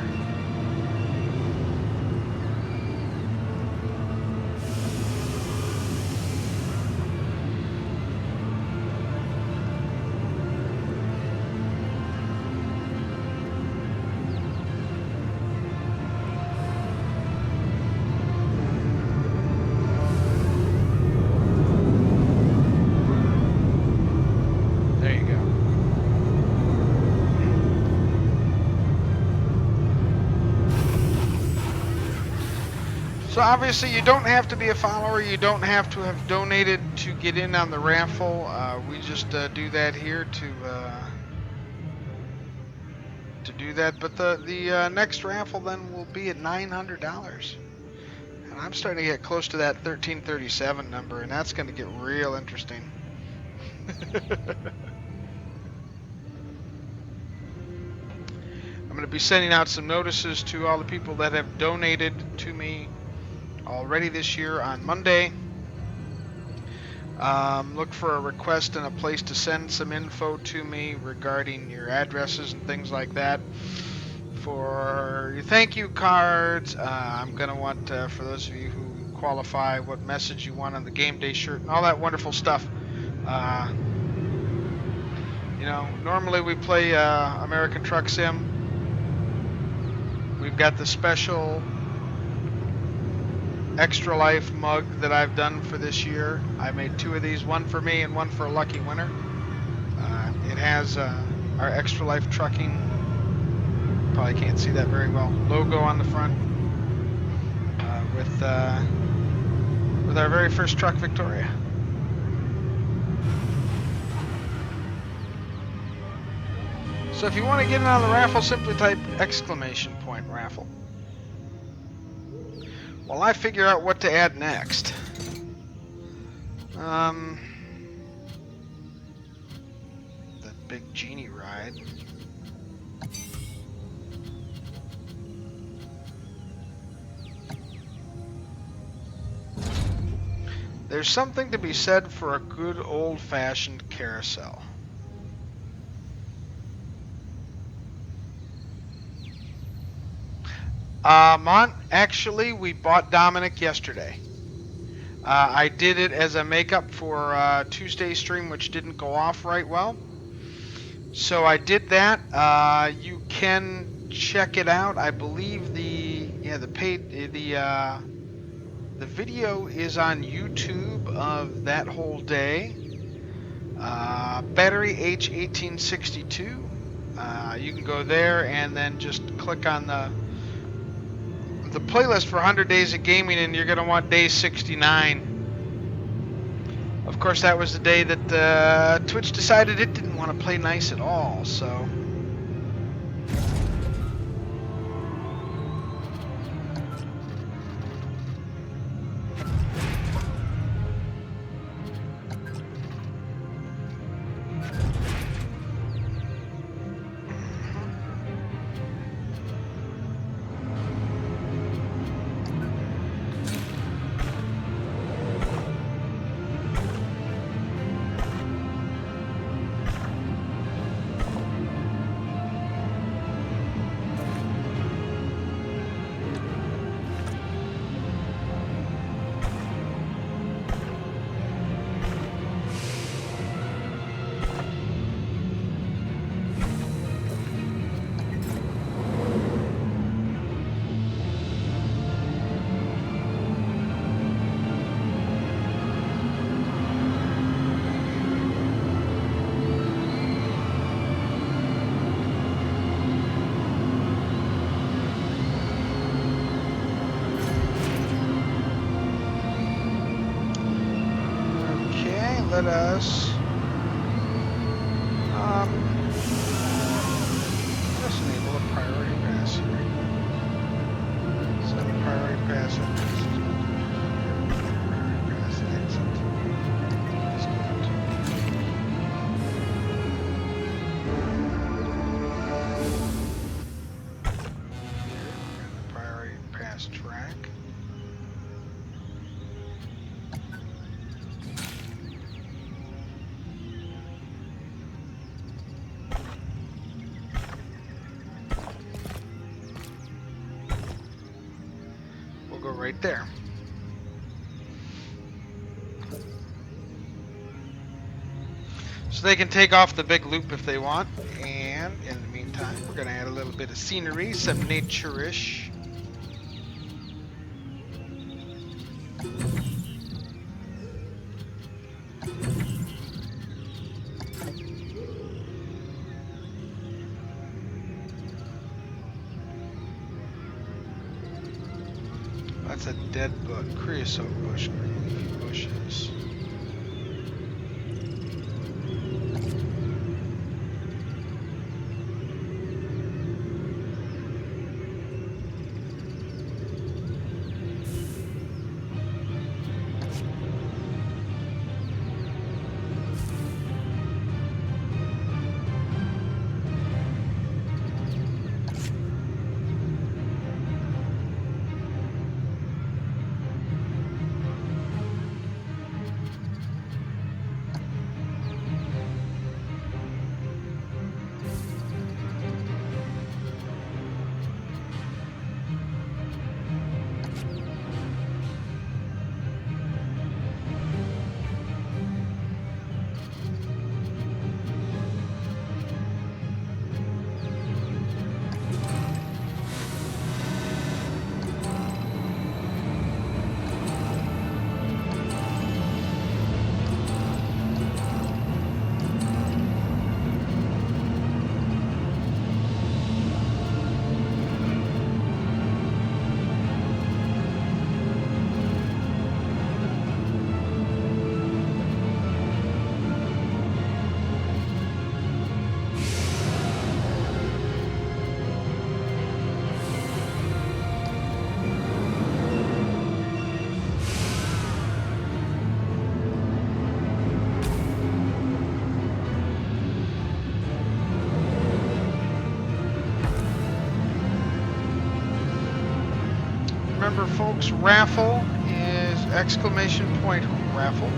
There you go. So obviously you don't have to be a follower, you don't have to have donated to get in on the raffle. We just do that here to do that. But the next raffle then will be at $900, and I'm starting to get close to that 1337 number, and that's going to get real interesting. I'm going to be sending out some notices to all the people that have donated to me already this year on Monday. Look for a request and a place to send some info to me regarding your addresses and things like that. For your thank you cards, I'm going to want, for those of you who qualify, what message you want on the game day shirt and all that wonderful stuff. You know, normally we play American Truck Sim. We've got the special Extra Life mug that I've done for this year. I made 2 of these, one for me and one for a lucky winner. It has our Extra Life Trucking, probably can't see that very well, logo on the front with our very first truck, Victoria. So if you want to get in on the raffle, simply type !raffle. While I figure out what to add next. That big genie ride. There's something to be said for a good old-fashioned carousel. Actually, we bought Dominic yesterday. I did it as a makeup for Tuesday's stream, which didn't go off right well. So I did that. You can check it out. I believe the video is on YouTube of that whole day. Battery H1862. You can go there and then just click on the playlist for 100 Days of Gaming, and you're going to want day 69. Of course, that was the day that Twitch decided it didn't want to play nice at all, so... let us let's enable a priority pass here. Set a priority pass. go right there. So they can take off the big loop if they want. And in the meantime, we're going to add a little bit of scenery, some nature-ish. That's a dead bud, creosote bush, green bushes. Remember, folks, raffle is exclamation point raffle.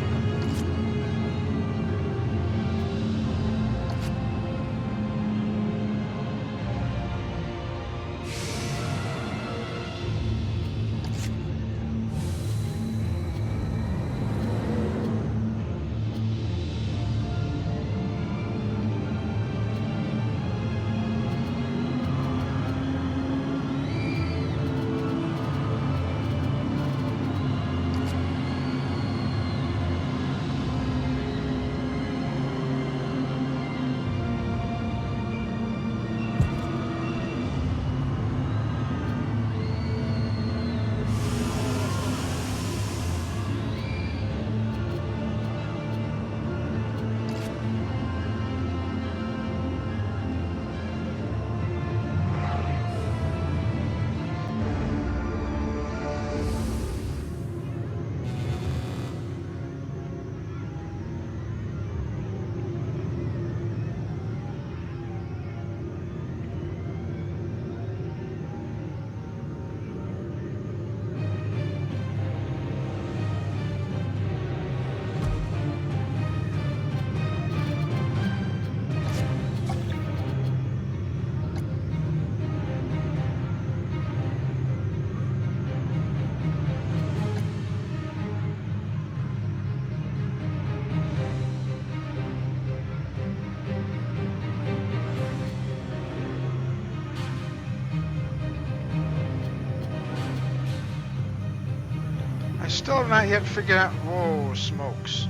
I still have not yet figured out. Whoa, smokes.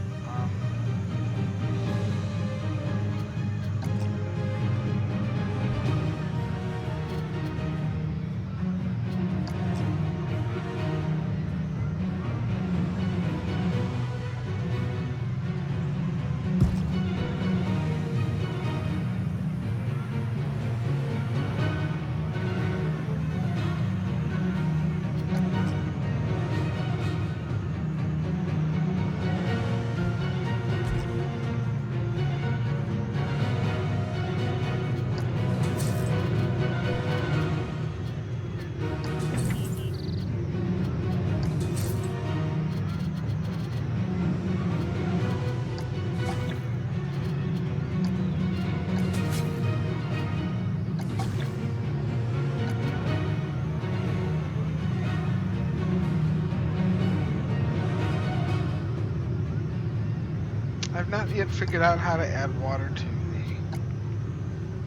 I've not yet figured out how to add water to the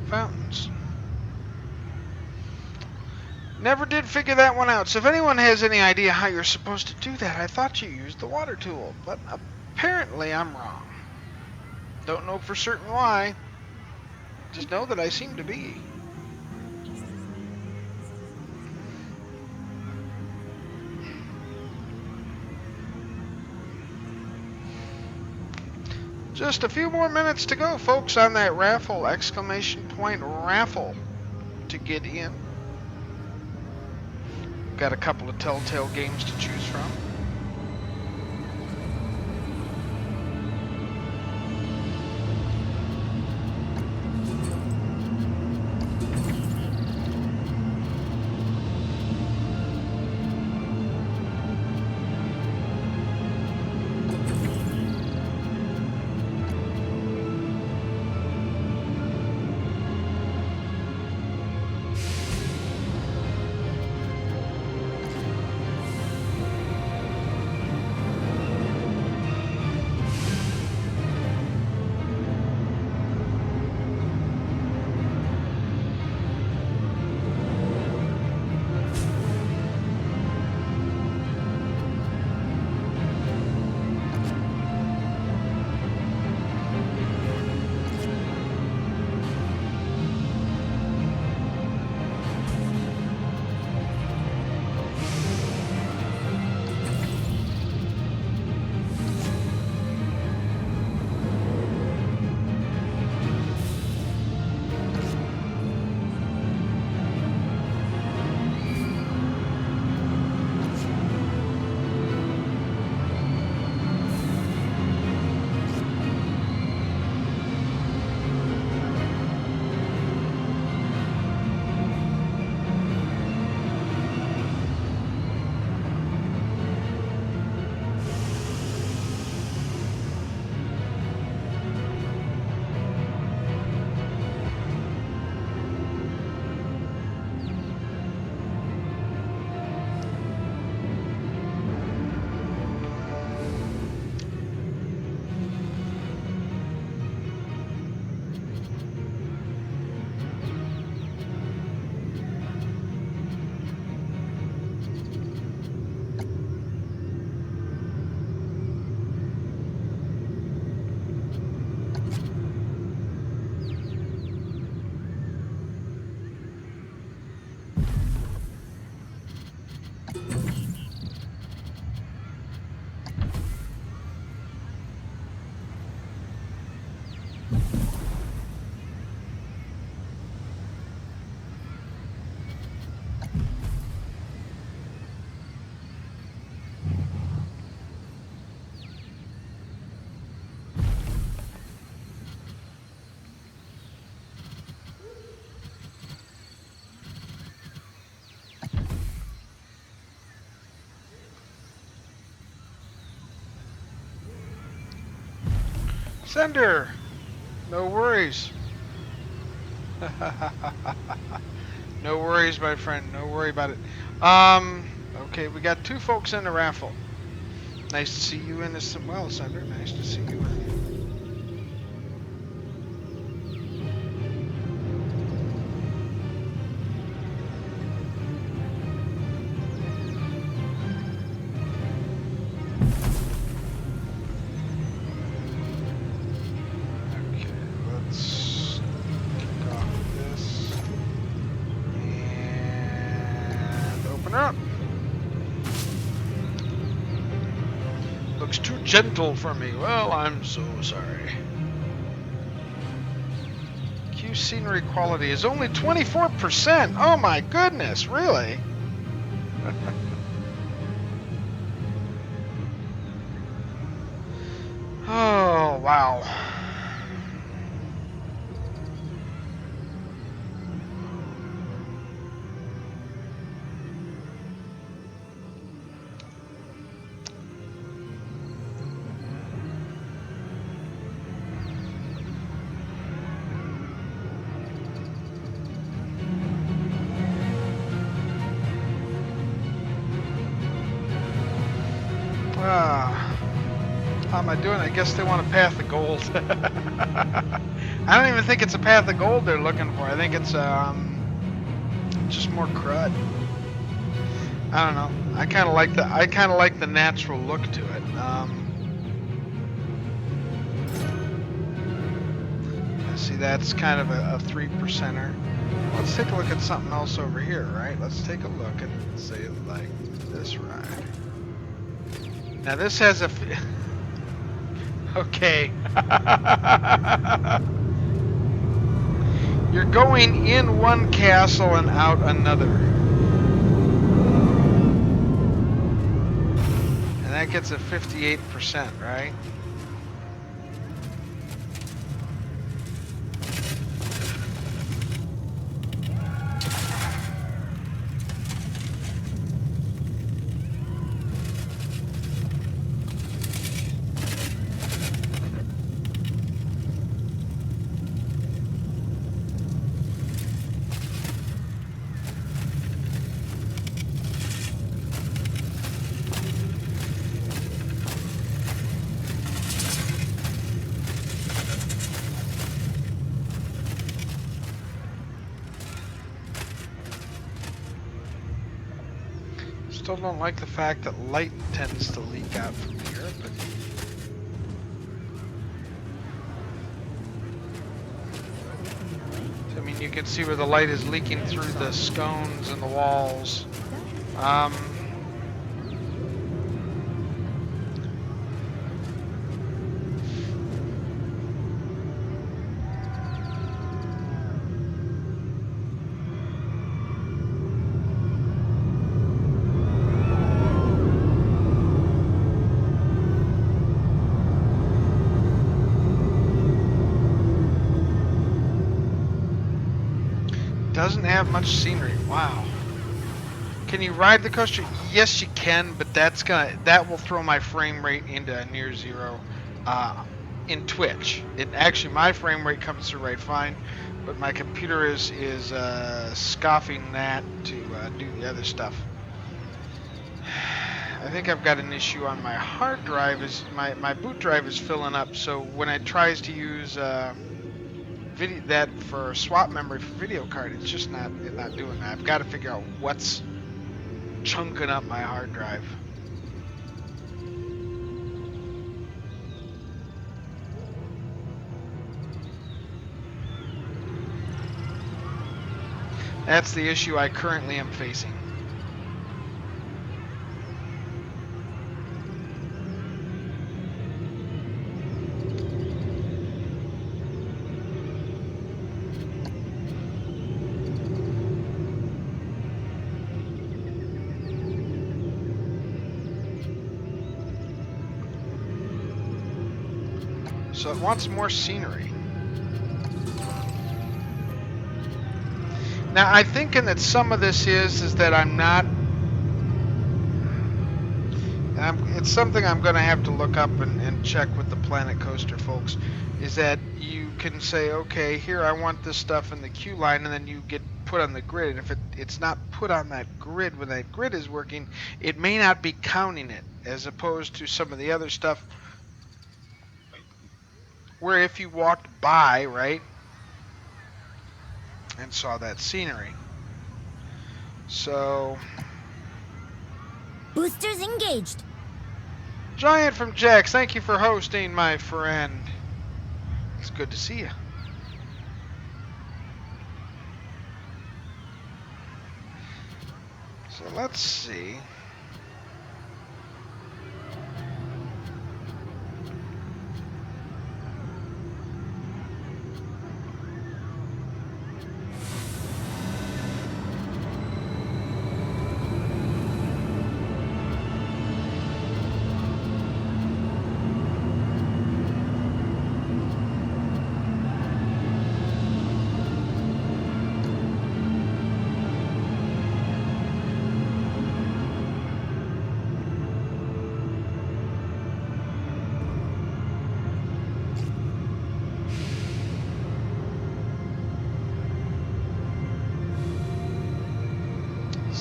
fountains. Never did figure that one out. So if anyone has any idea how you're supposed to do that, I thought you used the water tool, but apparently I'm wrong. Don't know for certain why. Just know that I seem to be. Just a few more minutes to go, folks, on that raffle, exclamation point raffle, to get in. Got a couple of Telltale games to choose from. Sender, no worries. No worries, my friend. No worry about it. Okay, we got two folks in the raffle. Nice to see you in this. Well, Sender, nice to see you. Looks too gentle for me. Well, I'm so sorry. Q scenery quality is only 24%. Oh my goodness, really? Oh, wow. How am I doing? I guess they want a path of gold. I don't even think it's a path of gold they're looking for. I think it's just more crud. I don't know. I kind of like the natural look to it. See, that's kind of a 3%er. Let's take a look at something else over here, right? Let's take a look and say like this ride. Now this has a okay. You're going in one castle and out another. And that gets a 58%, right? Still don't like the fact that light tends to leak out from here, but I mean, you can see where the light is leaking through the scones and the walls. Doesn't have much scenery. Wow. Can you ride the coaster? Yes, you can, but that will throw my frame rate into near zero in Twitch. Actually, my frame rate comes through right fine, but my computer is scoffing that to do the other stuff. I think I've got an issue on my hard drive. Is my boot drive is filling up, so when it tries to use that for swap memory for video card, it's just not doing that. I've got to figure out what's chunking up my hard drive. That's the issue I currently am facing. So it wants more scenery. Now I'm thinking that some of this is that I'm not. It's something I'm going to have to look up and check with the Planet Coaster folks. Is that you can say, okay, here I want this stuff in the queue line, and then you get put on the grid. And if it's not put on that grid when that grid is working, it may not be counting it, as opposed to some of the other stuff where if you walked by, right, and saw that scenery. So, Boosters engaged. Giant from Jax, thank you for hosting, my friend. It's good to see you. So let's see.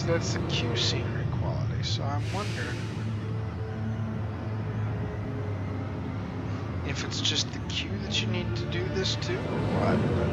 That's the Q scenery quality, so I'm wondering. if it's just the queue that you need to do this to, or what. But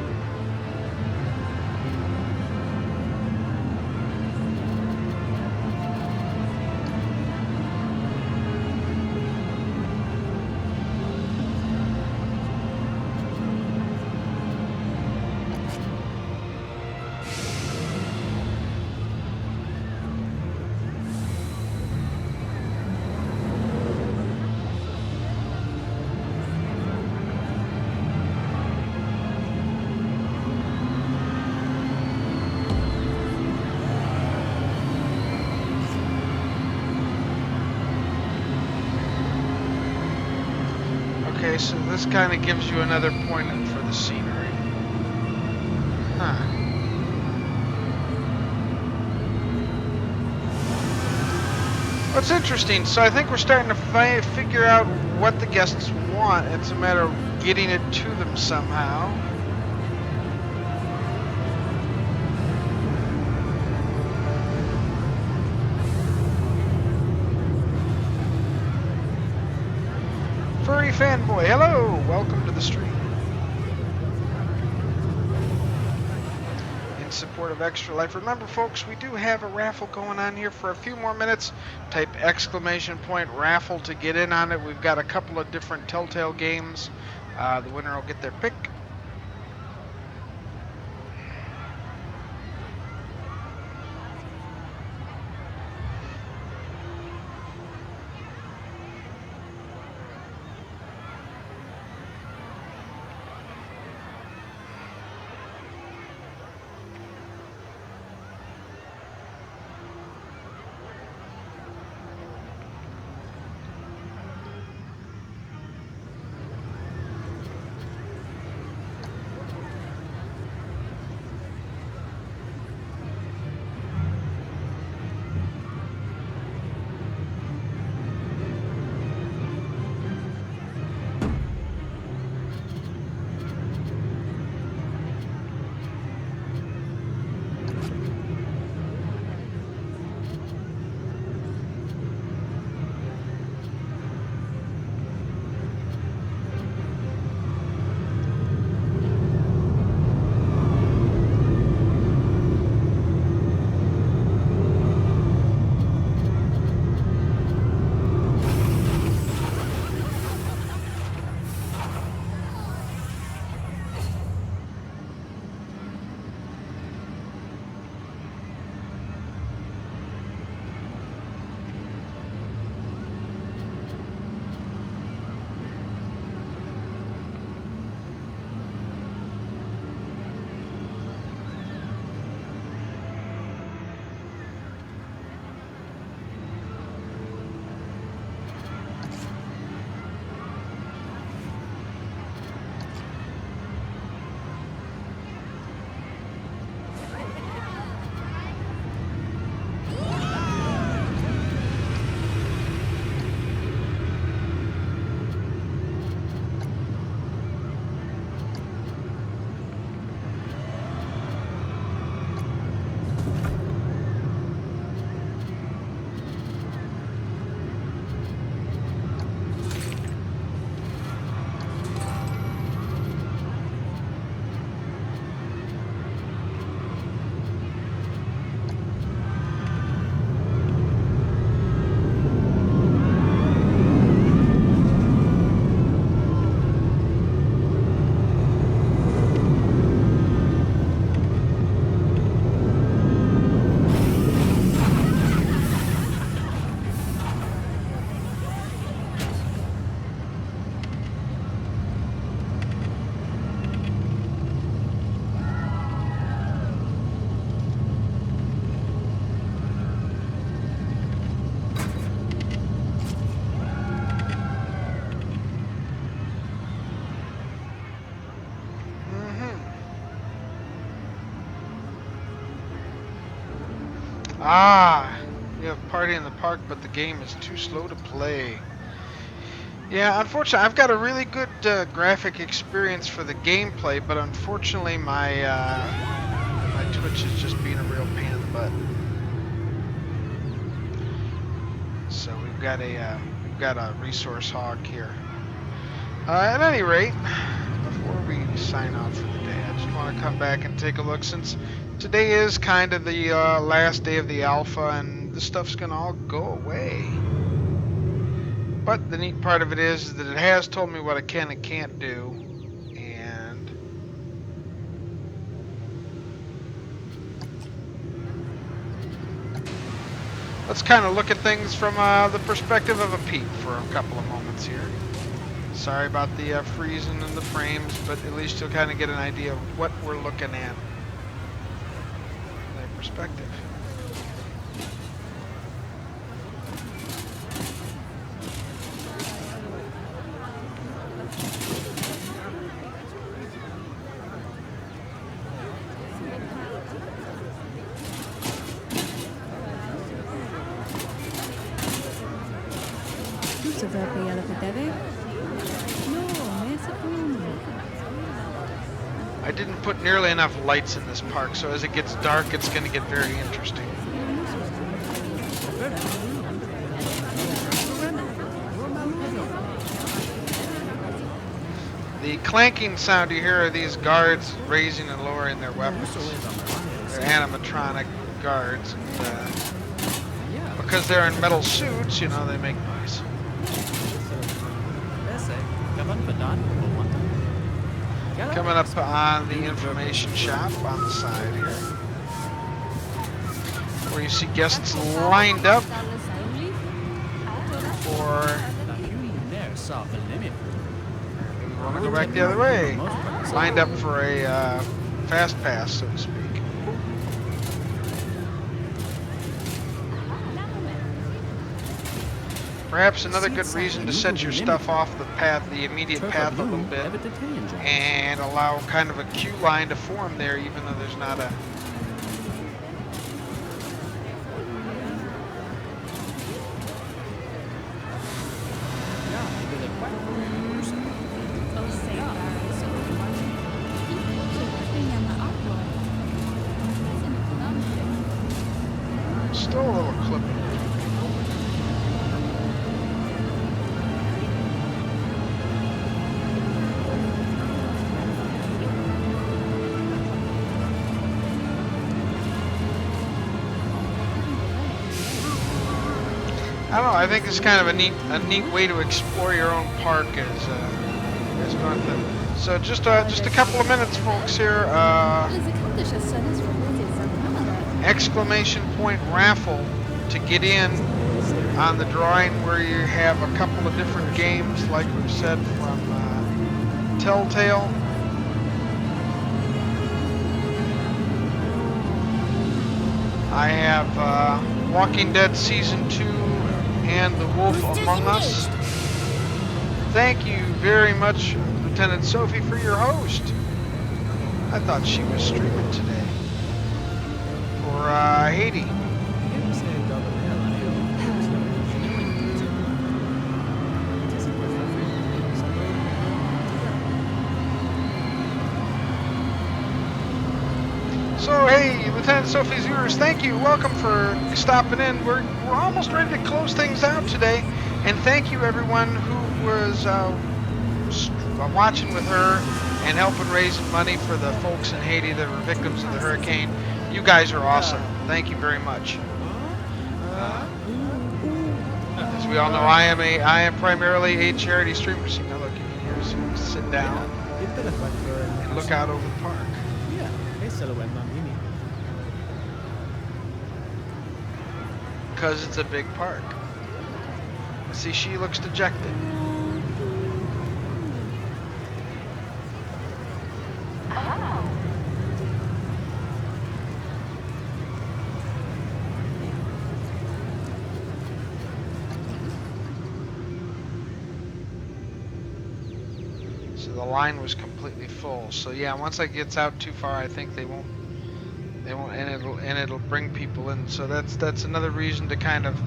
okay, so this kind of gives you another point for the scenery. Huh. What's interesting, so I think we're starting to figure out what the guests want. It's a matter of getting it to them somehow. Furry fanboy, hello! Welcome to the stream. In support of Extra Life. Remember, folks, we do have a raffle going on here for a few more minutes. Type !raffle to get in on it. We've got a couple of different Telltale games. The winner will get their pick. Ah, you have Party in the Park, but the game is too slow to play. Yeah, unfortunately, I've got a really good graphic experience for the gameplay, but unfortunately, my my Twitch is just being a real pain in the butt. So we've got a resource hog here. At any rate, before we sign off for the day, I just want to come back and take a look since today is kind of the last day of the alpha and this stuff's going to all go away. But the neat part of it is that it has told me what I can and can't do. And let's kind of look at things from the perspective of a peep for a couple of moments here. Sorry about the freezing and the frames, but at least you'll kind of get an idea of what we're looking at. That perspective. Giusto per pagare per deve? No, messa come. I didn't put nearly enough lights in this park, so as it gets dark, it's going to get very interesting. The clanking sound you hear are these guards raising and lowering their weapons. They're animatronic guards. And, because they're in metal suits, you know, they make noise. Coming up on the information shop on the side here, where you see guests lined up for... We want to go back the other way. Lined up for a fast pass, so to speak. Perhaps another good reason to set your stuff off the path, the immediate path a little bit, and allow kind of a queue line to form there, even though there's not a... Still a little clipping. I don't know. I think it's kind of a neat way to explore your own park as going through. So just a couple of minutes, folks. Here, exclamation point raffle to get in on the drawing, where you have a couple of different games, like we've said, from Telltale. I have Walking Dead Season 2 and The Wolf Among Us. Thank you very much, Lieutenant Sophie, for your host. I thought she was streaming today for Haiti. So hey, Lieutenant Sophie's viewers, thank you. Welcome for stopping in. We're almost ready to close things out today, and thank you everyone who was watching with her and helping raise money for the folks in Haiti that were victims of the hurricane. You guys are awesome. Thank you very much. As we all know, I am primarily a charity streamer. See, now look, you can hear us sit down and look out over the park. Because it's a big park. See, she looks dejected. So the line was completely full. So yeah, once it gets out too far, I think they won't, and it'll bring people in. So that's another reason to kind of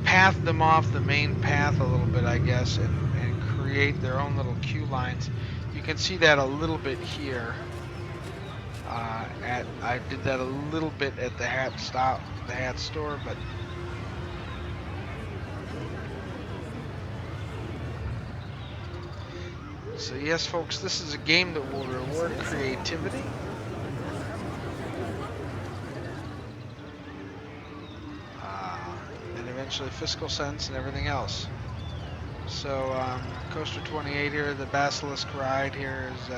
path them off the main path a little bit, I guess, and create their own little queue lines. You can see that a little bit here. I did that a little bit at the hat store, but So yes, folks, this is a game that will reward creativity. And eventually fiscal sense and everything else. So Coaster 28 here, the Basilisk ride here is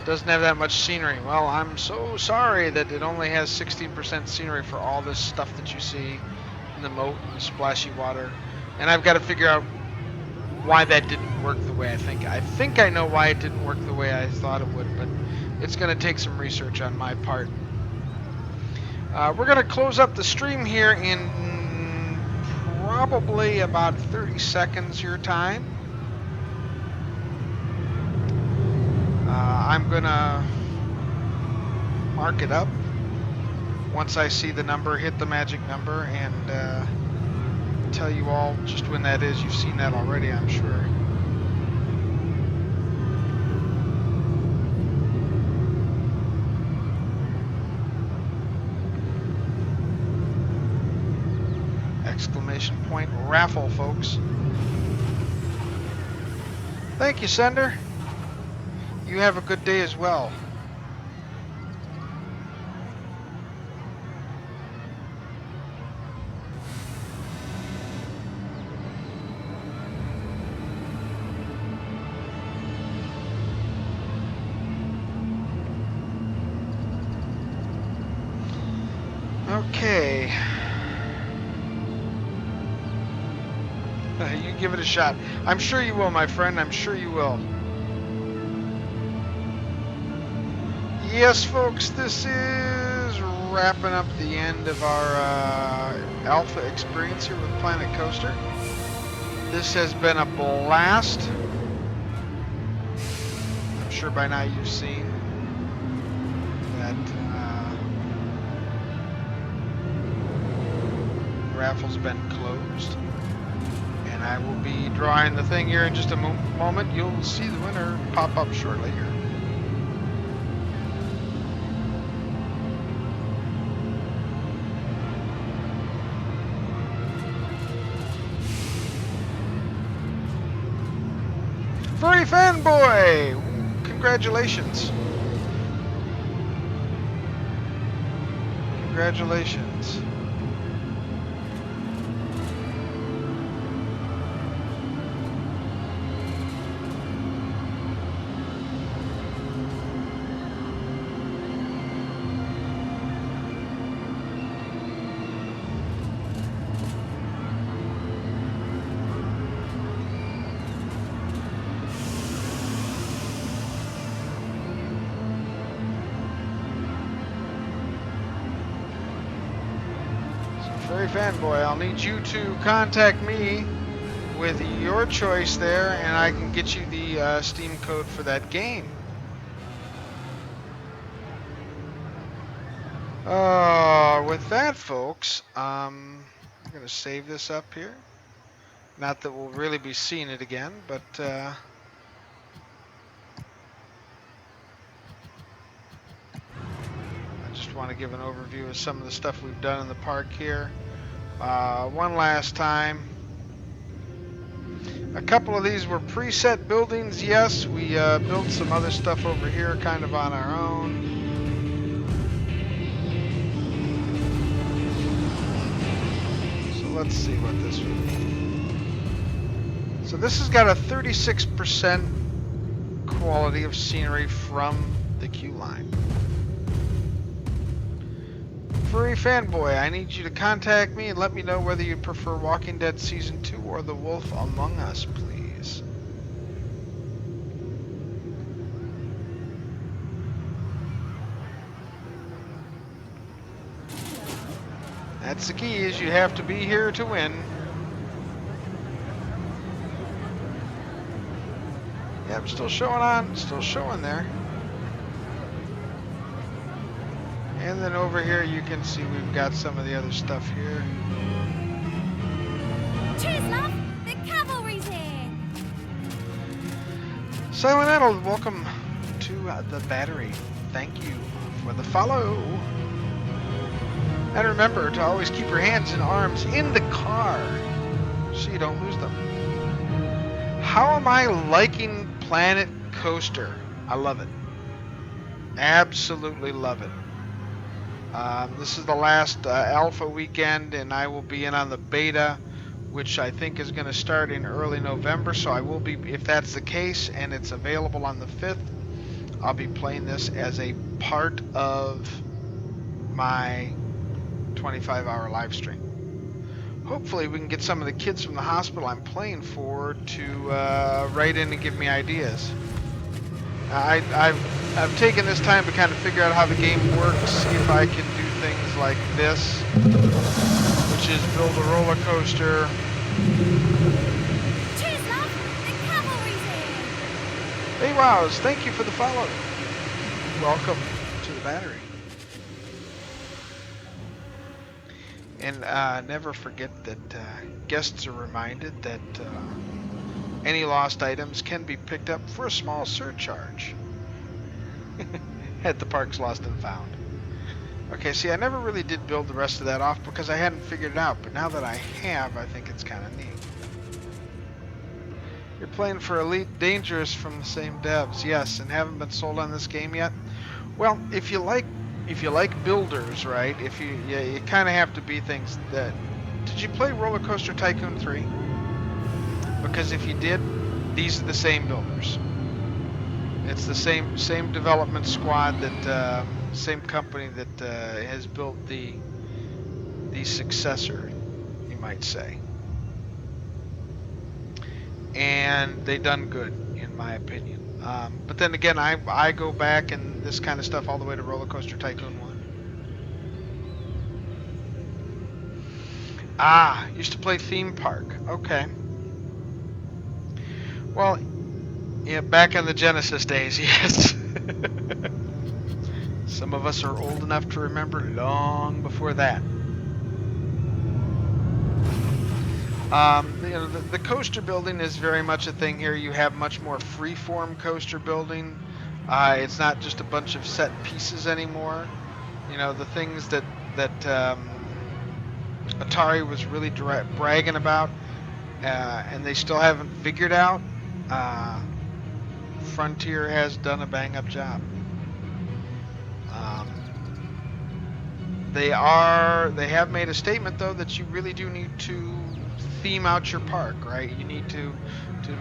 doesn't have that much scenery. Well, I'm so sorry that it only has 16% scenery for all this stuff that you see in the moat and the splashy water. And I've got to figure out why that didn't work the way I think. I think I know why it didn't work the way I thought it would, but it's going to take some research on my part. We're going to close up the stream here in probably about 30 seconds your time. I'm going to mark it up once I see the number hit the magic number and tell you all just when that is. You've seen that already, I'm sure. Exclamation point raffle, folks. Thank you, Sender. You have a good day as well. Okay. You give it a shot. I'm sure you will, my friend. I'm sure you will. Yes, folks, this is wrapping up the end of our alpha experience here with Planet Coaster. This has been a blast. I'm sure by now you've seen that the raffle's been closed. And I will be drawing the thing here in just a moment. You'll see the winner pop up shortly here. Furry Fanboy! Congratulations. Congratulations. Furry Fanboy, I'll need you to contact me with your choice there, and I can get you the Steam code for that game. With that, folks, I'm going to save this up here. Not that we'll really be seeing it again, but I just want to give an overview of some of the stuff we've done in the park here. One last time. A couple of these were preset buildings. Yes, we built some other stuff over here kind of on our own. So let's see what this would be. So this has got a 36% quality of scenery from the queue line. Furry Fanboy, I need you to contact me and let me know whether you prefer Walking Dead Season 2 or The Wolf Among Us, please. That's the key, is you have to be here to win. Yep, still showing on, still showing there. And then over here you can see we've got some of the other stuff here. Cheers, love! The cavalry's here! Silent Adult, welcome to the battery. Thank you for the follow. And remember to always keep your hands and arms in the car so you don't lose them. How am I liking Planet Coaster. I love it. Absolutely love it. This is the last alpha weekend, and I will be in on the beta, which I think is going to start in early November. So I will be, if that's the case, and it's available on the 5th, I'll be playing this as a part of my 25-hour live stream. Hopefully we can get some of the kids from the hospital I'm playing for to write in and give me ideas. I've taken this time to kind of figure out how the game works, see if I can do things like this, which is build a roller coaster. Cheers, love! The cavalry's here! Hey Wows, thank you for the follow. Welcome to the battery. And never forget that guests are reminded that any lost items can be picked up for a small surcharge at the Parks Lost and Found. Okay, see, I never really did build the rest of that off because I hadn't figured it out, but now that I have, I think it's kind of neat. You're playing for Elite Dangerous from the same devs, yes, and haven't been sold on this game yet. Well, if you like builders, right? If you kind of have to be things that. Did you play Roller Coaster Tycoon 3? Because if you did, these are the same builders. It's the same development squad that same company that has built the successor, you might say. And they done good, in my opinion. But then again, I go back and this kind of stuff all the way to Roller Coaster Tycoon 1. Ah, used to play Theme Park. Okay. Well, yeah, back in the Genesis days, yes. Some of us are old enough to remember long before that. You know, the coaster building is very much a thing here. You have much more free-form coaster building. It's not just a bunch of set pieces anymore. You know, the things that Atari was really bragging about, and they still haven't figured out. Frontier has done a bang-up job. They have made a statement though that you really do need to theme out your park, right? You need to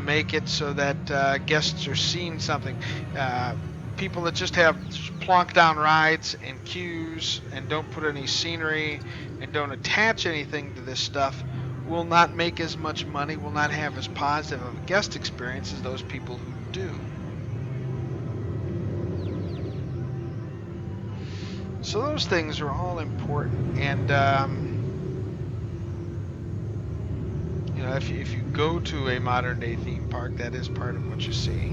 make it so that guests are seeing something. People that just have plonk down rides and queues and don't put any scenery and don't attach anything to this stuff will not make as much money, will not have as positive of a guest experience as those people who do. So those things are all important, and you know, if you go to a modern day theme park, that is part of what you see.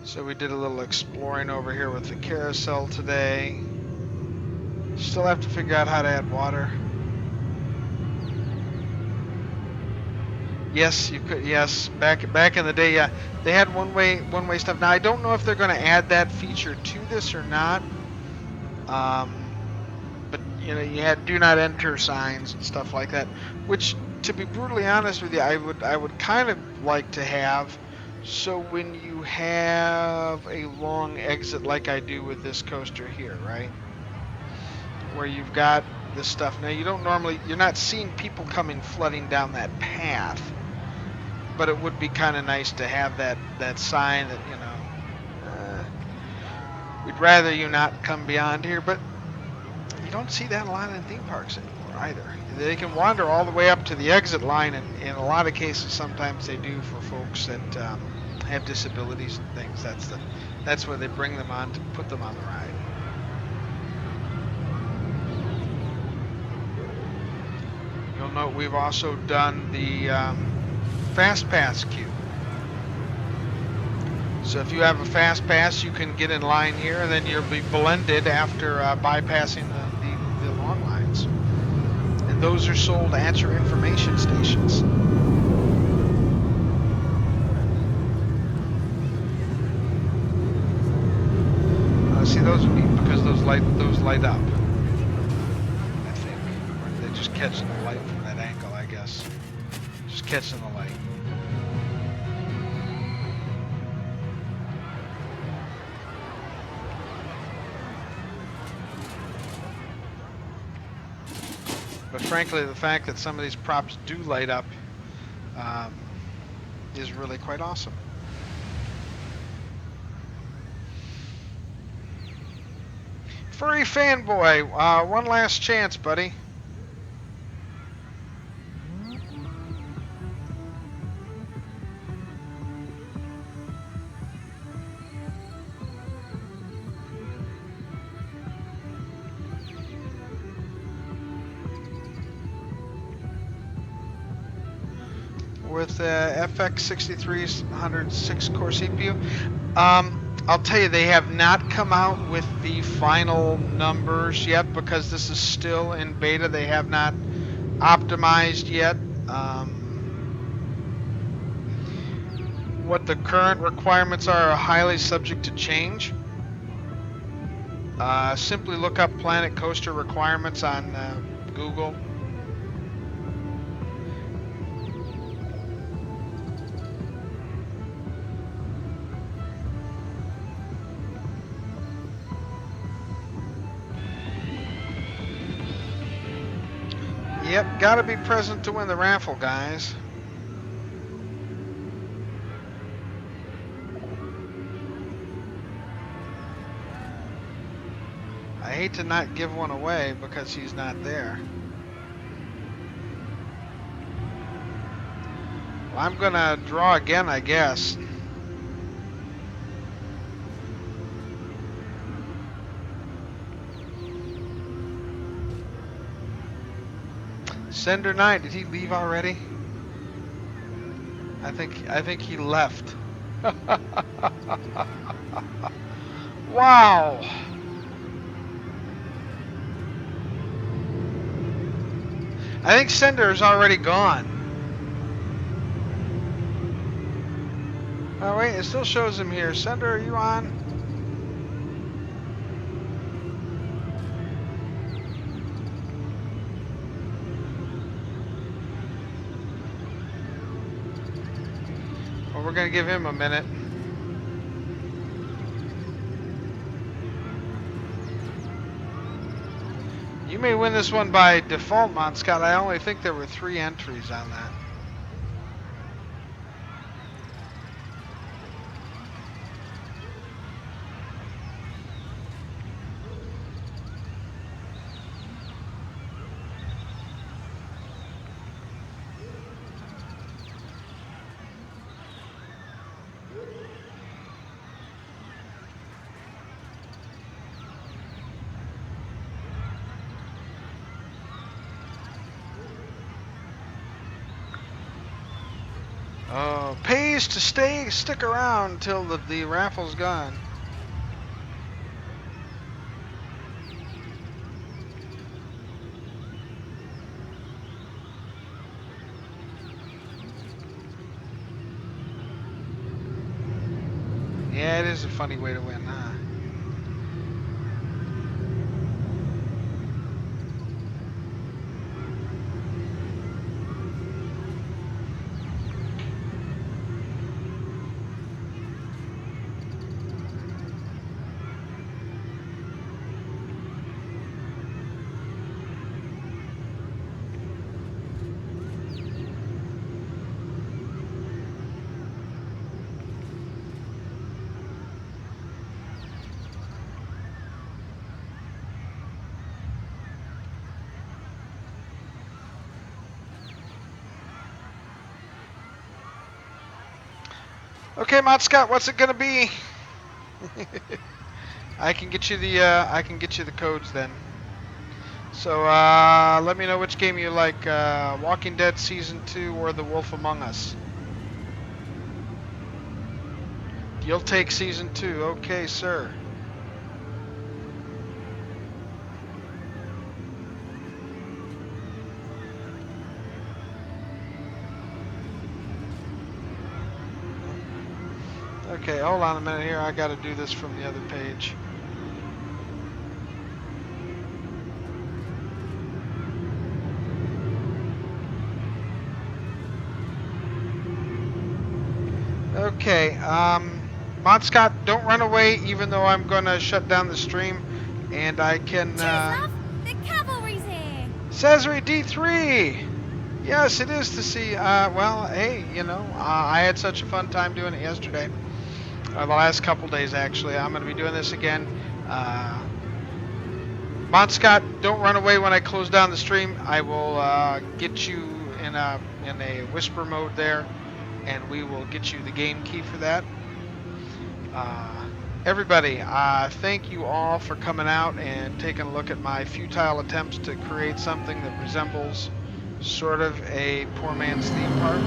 So we did a little exploring over here with the carousel today. Still have to figure out how to add water. Yes, you could. Yes, back in the day, yeah, they had one way stuff. Now I don't know if they're going to add that feature to this or not. But you know, you had do not enter signs and stuff like that. Which, to be brutally honest with you, I would kind of like to have. So when you have a long exit like I do with this coaster here, right? Where you've got this stuff. Now you're not seeing people coming flooding down that path. But it would be kind of nice to have that sign that, you know, we'd rather you not come beyond here. But you don't see that a lot in theme parks anymore either. They can wander all the way up to the exit line, and in a lot of cases, sometimes they do for folks that have disabilities and things. That's where they bring them on to put them on the ride. You'll note we've also done the Fast Pass queue. So if you have a Fast Pass, you can get in line here, and then you'll be blended after bypassing the long lines. And those are sold at your information stations. See, those are neat because those light up. I think, or they just catch the light from that angle, I guess. catching the light. But frankly, the fact that some of these props do light up is really quite awesome. Furry fanboy, one last chance, buddy. With FX 6300 6-core CPU. I'll tell you, they have not come out with the final numbers yet because this is still in beta. They have not optimized yet. What the current requirements are highly subject to change. Simply look up Planet Coaster requirements on Google. Yep, gotta be present to win the raffle, guys. I hate to not give one away because he's not there. Well, I'm gonna draw again, I guess. Sender 9, did he leave already? I think he left. Wow. I think Sender is already gone. Oh wait, it still shows him here. Sender, are you on? Well, we're gonna give him a minute. You may win this one by default, Mont Scott. I only think there were 3 entries on that. Pays to stick around till the raffle's gone. Yeah, it is a funny way to win, huh? Okay, Mont Scott, what's it gonna be? I can get you the codes then. So let me know which game you like, Walking Dead Season 2 or The Wolf Among Us. You'll take Season 2, okay, sir. Okay, hold on a minute here. I gotta do this from the other page. Okay, Mod Scott, don't run away, even though I'm gonna shut down the stream, and I can. Cheers, love! The cavalry's here! Cesare D3. Yes, it is to see. Well, hey, I had such a fun time doing it yesterday. The last couple days, actually. I'm gonna be doing this again. Mod Scott, don't run away when I close down the stream. I will get you in a whisper mode there, and we will get you the game key for that. Everybody, thank you all for coming out and taking a look at my futile attempts to create something that resembles sort of a poor man's theme park.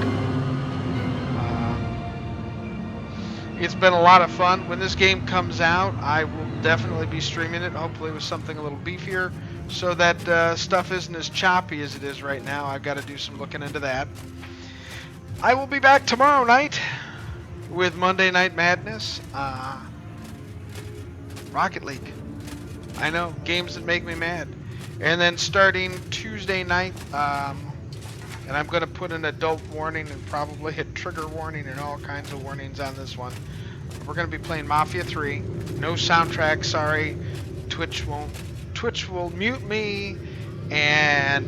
It's been a lot of fun. When this game comes out, I will definitely be streaming it, hopefully with something a little beefier, so that stuff isn't as choppy as it is right now. I've got to do some looking into that. I will be back tomorrow night with Monday Night Madness. Rocket League. I know, games that make me mad. And then starting Tuesday night, and I'm going to put an adult warning and probably hit trigger warning and all kinds of warnings on this one. We're going to be playing Mafia 3. No soundtrack, sorry. Twitch will mute me, and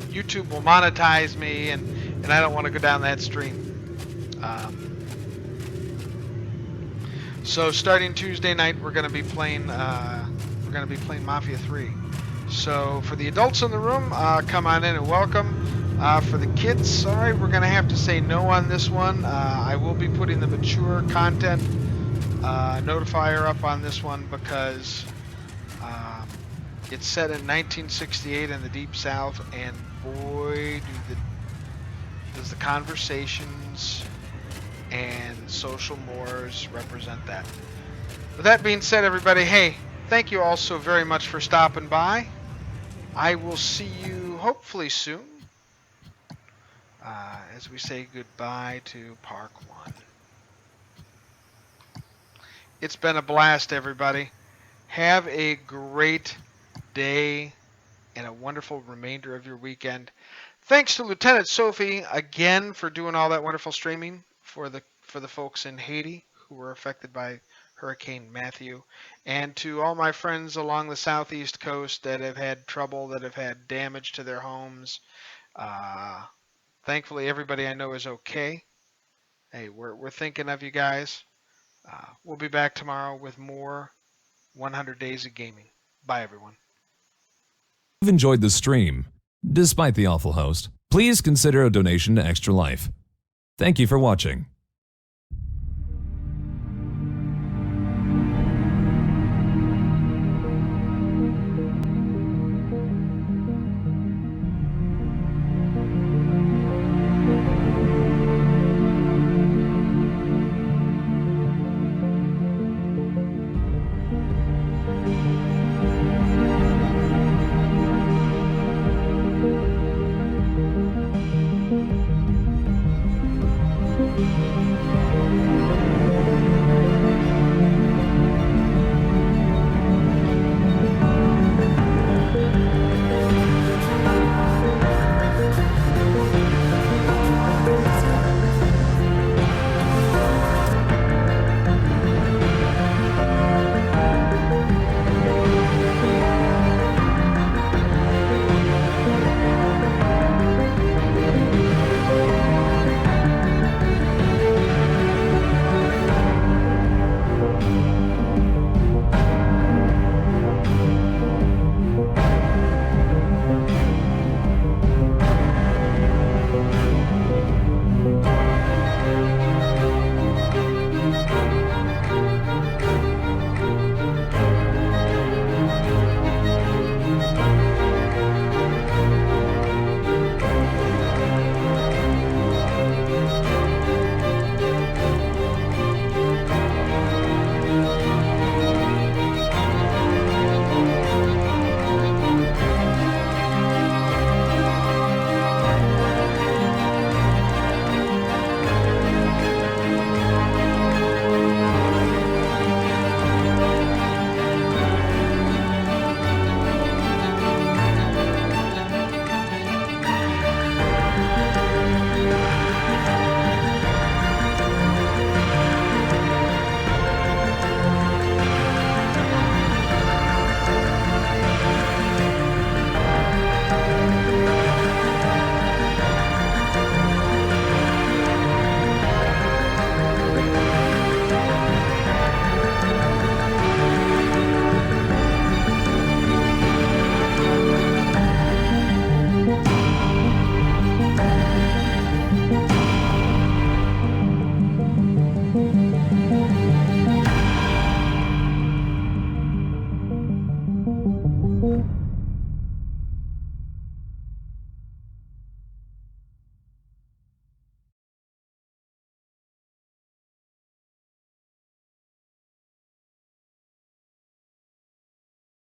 YouTube will monetize me, and I don't want to go down that stream. So starting Tuesday night, we're going to be playing Mafia 3. So for the adults in the room, come on in and welcome. For the kids, sorry, we're going to have to say no on this one. I will be putting the mature content notifier up on this one because it's set in 1968 in the Deep South, and boy, does the conversations and social mores represent that. With that being said, everybody, hey, thank you all so very much for stopping by. I will see you hopefully soon as we say goodbye to Park 1. It's been a blast, everybody. Have a great day and a wonderful remainder of your weekend. Thanks to Lieutenant Sophie again for doing all that wonderful streaming for the folks in Haiti who were affected by Hurricane Matthew, and to all my friends along the southeast coast that have had trouble, that have had damage to their homes. Thankfully, everybody I know is okay. Hey, we're thinking of you guys. We'll be back tomorrow with more 100 Days of Gaming. Bye, everyone. If you've enjoyed the stream, despite the awful host, please consider a donation to Extra Life. Thank you for watching.